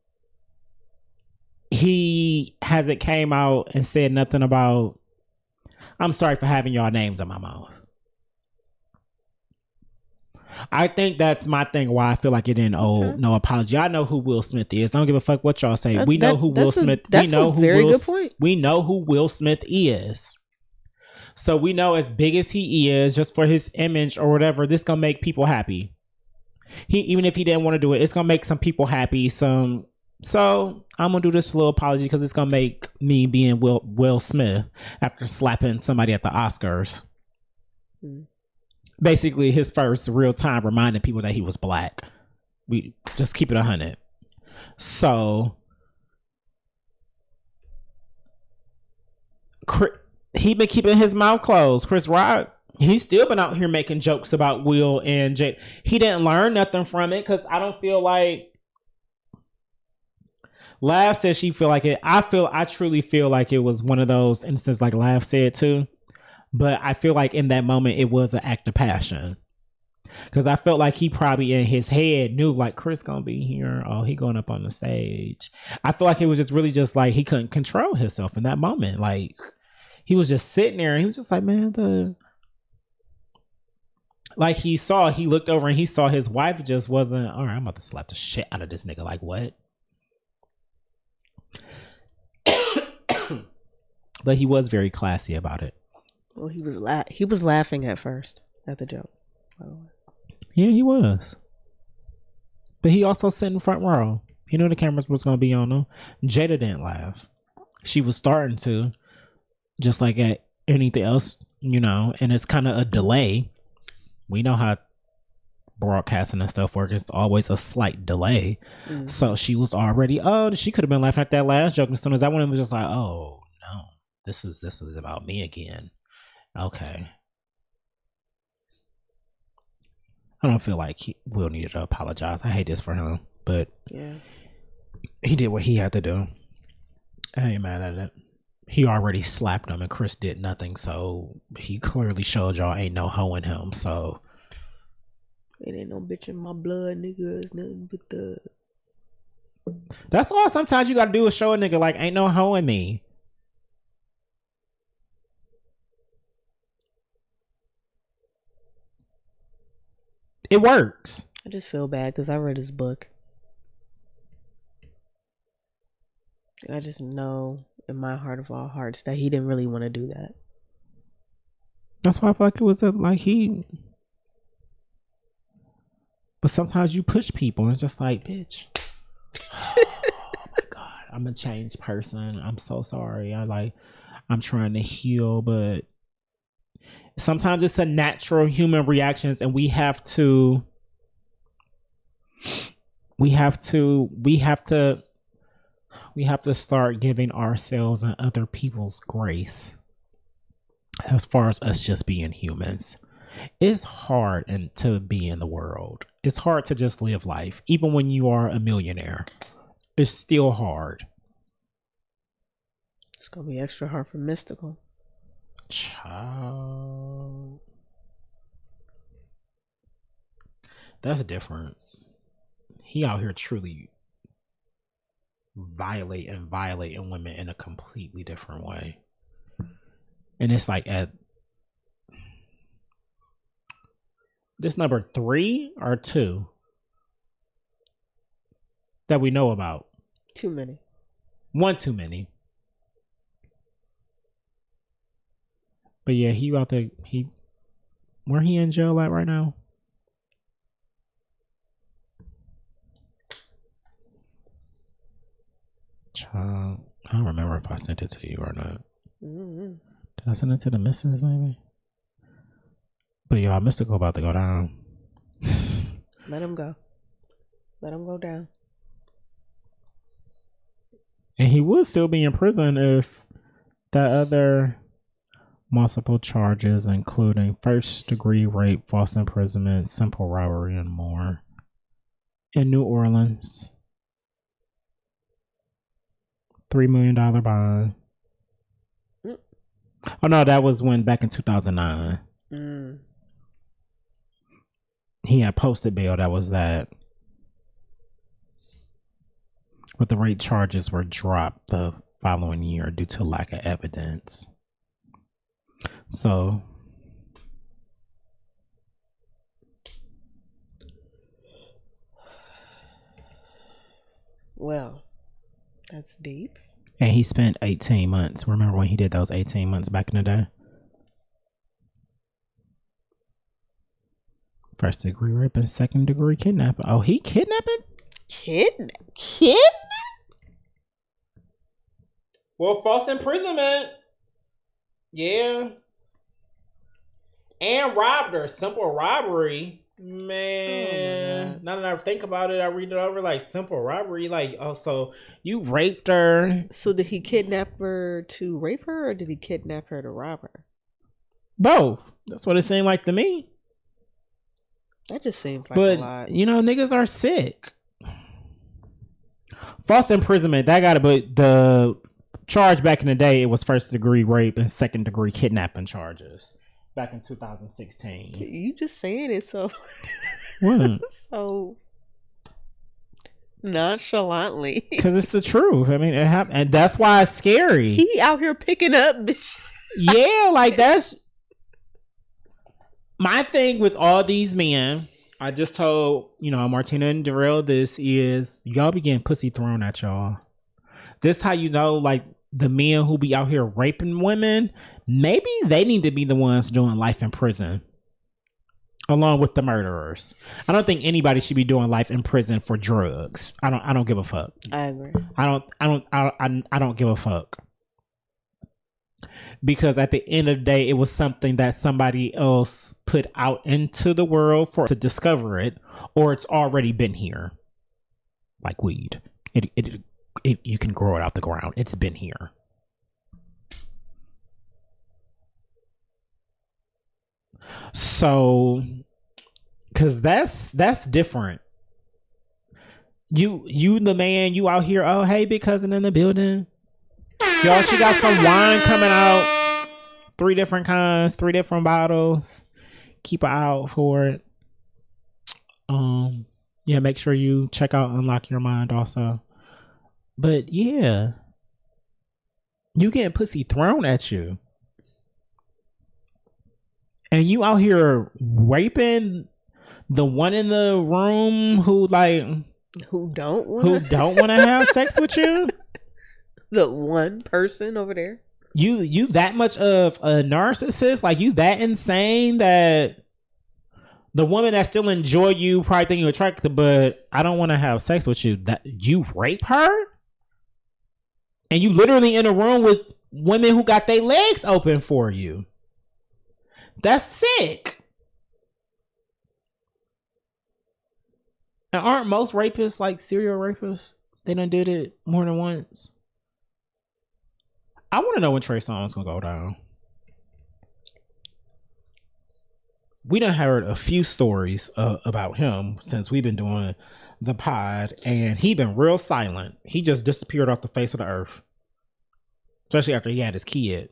came out and said nothing about, I'm sorry for having y'all names in my mouth. I think that's my thing why I feel like it didn't owe no apology. I know who Will Smith is. I don't give a fuck what y'all say. We know who Will Smith is. We know who Will Smith is. So we know as big as he is, just for his image or whatever, this gonna make people happy. Even if he didn't want to do it, it's gonna make some people happy. So I'm gonna do this little apology because it's gonna make me being Will Smith after slapping somebody at the Oscars. Basically, his first real time reminding people that he was black. We just keep it 100. So he been keeping his mouth closed. Chris Rock, he's still been out here making jokes about Will and Jay. He didn't learn nothing from it because I don't feel like. Lav says she feel like it. I truly feel like it was one of those instances like Lav said too. But I feel like in that moment it was an act of passion. Because I felt like he probably in his head knew like Chris gonna be here. Oh, he going up on the stage. I feel like it was just really just like he couldn't control himself in that moment. Like he was just sitting there and he was just like, man, like he looked over and he saw his wife just wasn't, all right, I'm about to slap the shit out of this nigga. Like what? But he was very classy about it.
Well, he was laughing at first at the joke, by the way.
Yeah, he was. But he also sat in front row. He knew the cameras was gonna be on him. Jada didn't laugh. She was starting to, just like at anything else, you know, and it's kind of a delay. We know how broadcasting and stuff works. It's always a slight delay. So she was already, she could have been laughing at that last joke. As soon as that one was just like, oh no. this is about me again. Okay. I don't feel like Will needed to apologize. I hate this for him, but
Yeah.
he did what he had to do. I ain't mad at it. He already slapped him and Chris did nothing, so he clearly showed y'all ain't no hoe in him, so
It ain't no bitch in my blood, nigga. It's nothing but the...
that's all sometimes you gotta do is show a nigga like ain't no hoe in me. It works.
I just feel bad because I read his book. And I just know in my heart of all hearts that he didn't really want to do that.
That's why I feel like it was like he. But sometimes you push people and it's just like, bitch. Oh my God. I'm a changed person. I'm so sorry. I'm trying to heal, but sometimes it's a natural human reactions and we have to start giving ourselves and other people's grace as far as us just being humans. It's hard to be in the world. It's hard to just live life. Even when you are a millionaire, it's still hard.
It's going to be extra hard for Mystical.
Child. That's different. He out here truly violating women in a completely different way. And it's like at this number 3 or 2 that we know about.
Too many.
One too many. But yeah, he out there. Where he in jail at right now? Child, I don't remember if I sent it to you or not.
Mm-hmm.
Did I send it to the missus maybe? But y'all, Mystical about to go down.
Let him go. Let him go down.
And he would still be in prison if that other multiple charges, including first-degree rape, false imprisonment, simple robbery, and more, in New Orleans. $3 million bond. Oh no, that was back in 2009. He had posted bail. That was that. But the rape charges were dropped the following year due to lack of evidence. So,
well, that's deep.
and he spent 18 months. Remember when he did those 18 months back in the day? First degree rape and second degree kidnapping. Oh, he kidnapping?
Kidnap?
Well, false imprisonment. Yeah. And robbed her. Simple robbery. Man. Now that I think about it, I read it over like simple robbery. Like, oh, so you raped her.
So did he kidnap her to rape her or did he kidnap her to rob her?
Both. That's what it seemed like to me.
That just seems like
But,
a lot.
you know, niggas are sick. False imprisonment, that gotta be the charge back in the day. It was first degree rape and second degree kidnapping charges back in 2016.
You just saying it so
What?
so nonchalantly.
Because it's the truth. I mean, it happened, and that's why it's scary.
He out here picking up bitch.
Yeah, like that's my thing with all these men. I just told, Martina and Darrell this is y'all be getting pussy thrown at y'all. This how you know, like, the men who be out here raping women, maybe they need to be the ones doing life in prison along with the murderers. I don't think anybody should be doing life in prison for drugs. I don't give a fuck.
I agree.
I don't give a fuck. Because at the end of the day, it was something that somebody else put out into the world to discover it, or it's already been here. Like weed. You can grow it out the ground. It's been here. So, cause that's different. You the man, you out here, oh hey big cousin in the building. Y'all, she got some wine coming out. 3 different kinds, 3 different bottles. Keep an eye out for it. Yeah, make sure you check out Unlock Your Mind also. But yeah. You getting pussy thrown at you. And you out here raping the one in the room who
don't
want to have sex with you?
The one person over there?
You that much of a narcissist? Like, you that insane that the woman that still enjoy you probably think you're attractive, but I don't want to have sex with you. That you rape her? And you literally in a room with women who got their legs open for you. That's sick. And aren't most rapists like serial rapists? They done did it more than once. I want to know when Trey Songz gonna go down. We done heard a few stories about him since we've been doing the pod, and he been real silent. He just disappeared off the face of the earth, especially after he had his kid.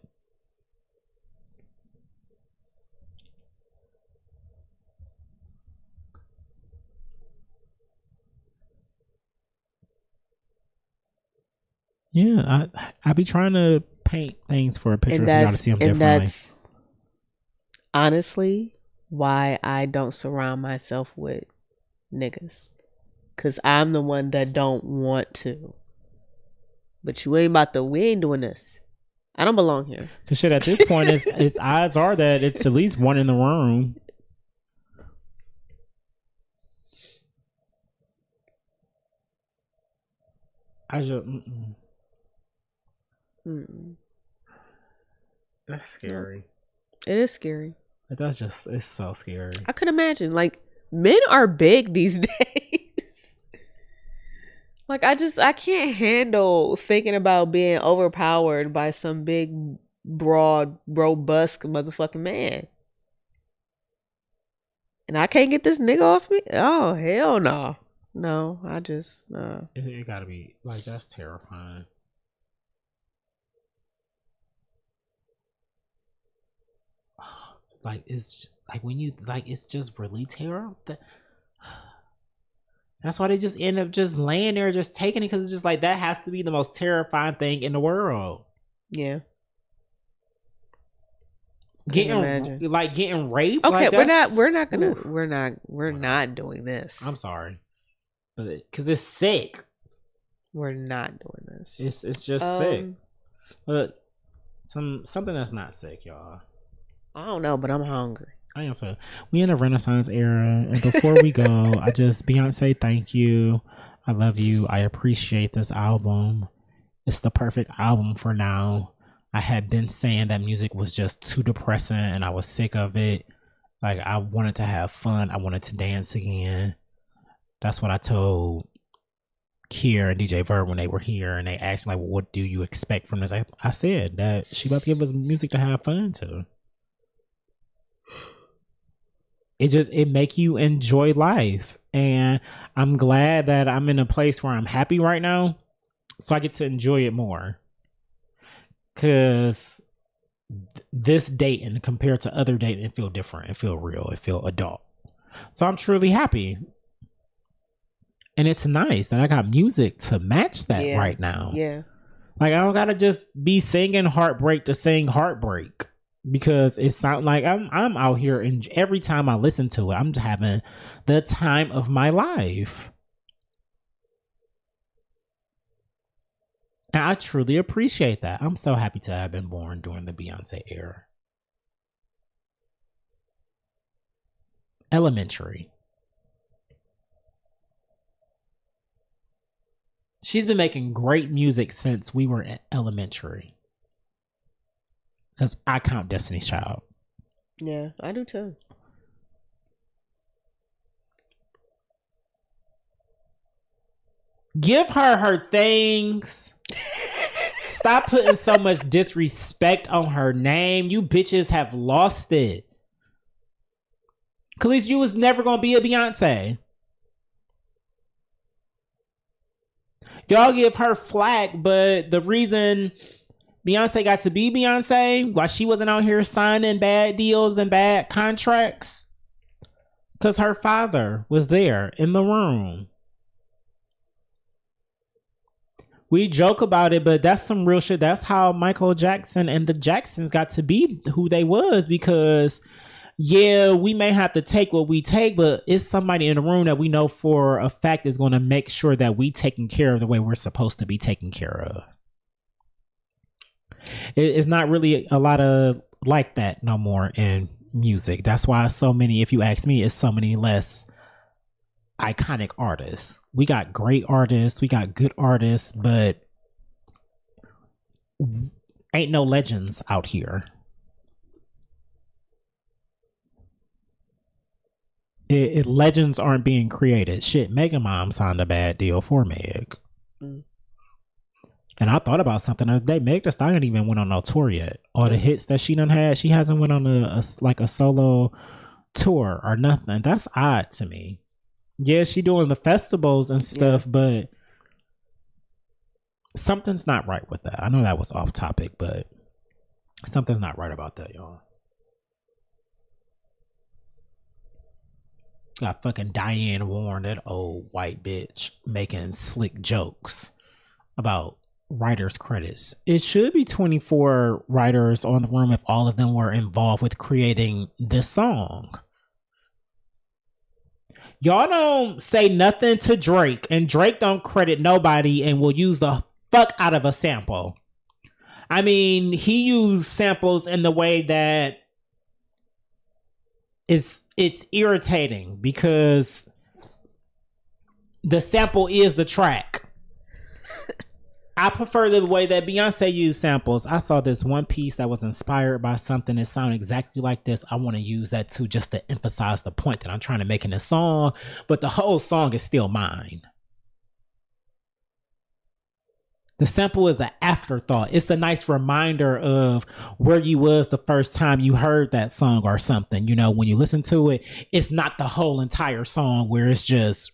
Yeah, I be trying to paint things for a picture for y'all to see them differently.
And that's honestly why I don't surround myself with niggas. Cause I'm the one that don't want to. But we ain't doing this. I don't belong here.
Cause shit, at this point, it's odds are that it's at least one in the room. I just... That's scary.
It is scary.
It's so scary.
I could imagine. Like, men are big these days. Like, I can't handle thinking about being overpowered by some big, broad, robust motherfucking man. And I can't get this nigga off me? Oh, hell no. No, I just...
It gotta be... Like, that's terrifying. Like, it's like when you like, it's just really terrible. That's why they just end up just laying there, just taking it, because it's just like that has to be the most terrifying thing in the world.
Yeah,
getting raped.
Okay,
like
we're not doing this.
I'm sorry, but because it's sick.
We're not doing this.
It's just sick. But something that's not sick, y'all.
I don't know, but I'm hungry.
I am too. We in a Renaissance era, and before we go, Beyonce, thank you. I love you. I appreciate this album. It's the perfect album for now. I had been saying that music was just too depressing, and I was sick of it. Like, I wanted to have fun. I wanted to dance again. That's what I told Kier and DJ Verb when they were here, and they asked me, like, well, what do you expect from this? I said that she about to give us music to have fun to. It make you enjoy life, and I'm glad that I'm in a place where I'm happy right now, so I get to enjoy it more. Cause this dating compared to other dating, it feel different, it feel real, it feel adult. So I'm truly happy, and it's nice that I got music to match that right now.
Yeah,
like I don't gotta just be singing heartbreak to sing heartbreak. Because it sounds like I'm out here, and every time I listen to it, I'm just having the time of my life. And I truly appreciate that. I'm so happy to have been born during the Beyonce era. Elementary. She's been making great music since we were at elementary. Because I count Destiny's Child.
Yeah, I do too.
Give her things. Stop putting so much disrespect on her name. You bitches have lost it. Khalees, you was never gonna be a Beyonce. Y'all give her flack, but the reason Beyonce got to be Beyonce, why she wasn't out here signing bad deals and bad contracts, because her father was there in the room. We joke about it, but that's some real shit. That's how Michael Jackson and the Jacksons got to be who they was, because yeah, we may have to take what we take, but it's somebody in the room that we know for a fact is going to make sure that we taken care of the way we're supposed to be taken care of. It's not really a lot of like that no more in music. That's why so many, if you ask me, it's so many less iconic artists. We got great artists, we got good artists, but ain't no legends out here. Legends aren't being created. Shit, Mega Mom signed a bad deal for Meg. And I thought about something the other day. Meg Thee Stallion even went on no tour yet. All the hits that she done had, she hasn't went on a solo tour or nothing. That's odd to me. Yeah, she doing the festivals and stuff, but something's not right with that. I know that was off topic, but something's not right about that, y'all. Got fucking Diane Warren, that old white bitch, making slick jokes about writers' credits. It should be 24 writers on the room if all of them were involved with creating this song. Y'all don't say nothing to Drake, and Drake don't credit nobody and will use the fuck out of a sample. I mean, he used samples in the way that it's irritating, because the sample is the track. I prefer the way that Beyonce used samples. I saw this one piece that was inspired by something that sounded exactly like this. I want to use that too, just to emphasize the point that I'm trying to make in this song, but the whole song is still mine. The sample is an afterthought. It's a nice reminder of where you was the first time you heard that song or something. You know, when you listen to it, it's not the whole entire song where it's just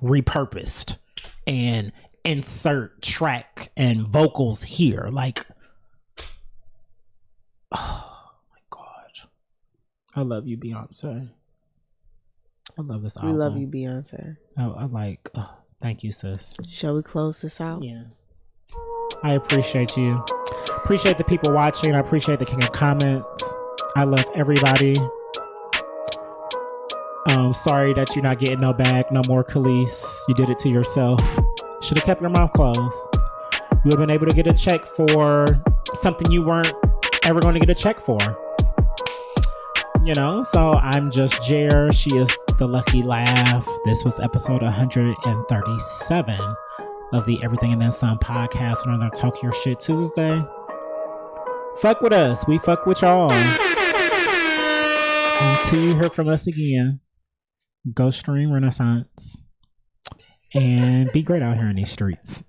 repurposed and insert track and vocals here. Like, oh my God. I love you, Beyonce. I love this album.
We love you, Beyonce.
I like, thank you, sis.
Shall we close this out?
Yeah. I appreciate you. Appreciate the people watching. I appreciate the king of comments. I love everybody. Sorry that you're not getting no bag no more, Khalees. You did it to yourself. Should have kept your mouth closed. You would have been able to get a check for something you weren't ever going to get a check for. You know, so I'm just Jer. She is the Lucky Laugh. This was episode 137 of the Everything and Then Some podcast. Another Talk Your Shit Tuesday. Fuck with us. We fuck with y'all. Until you hear from us again, go stream Renaissance and be great out here in these streets.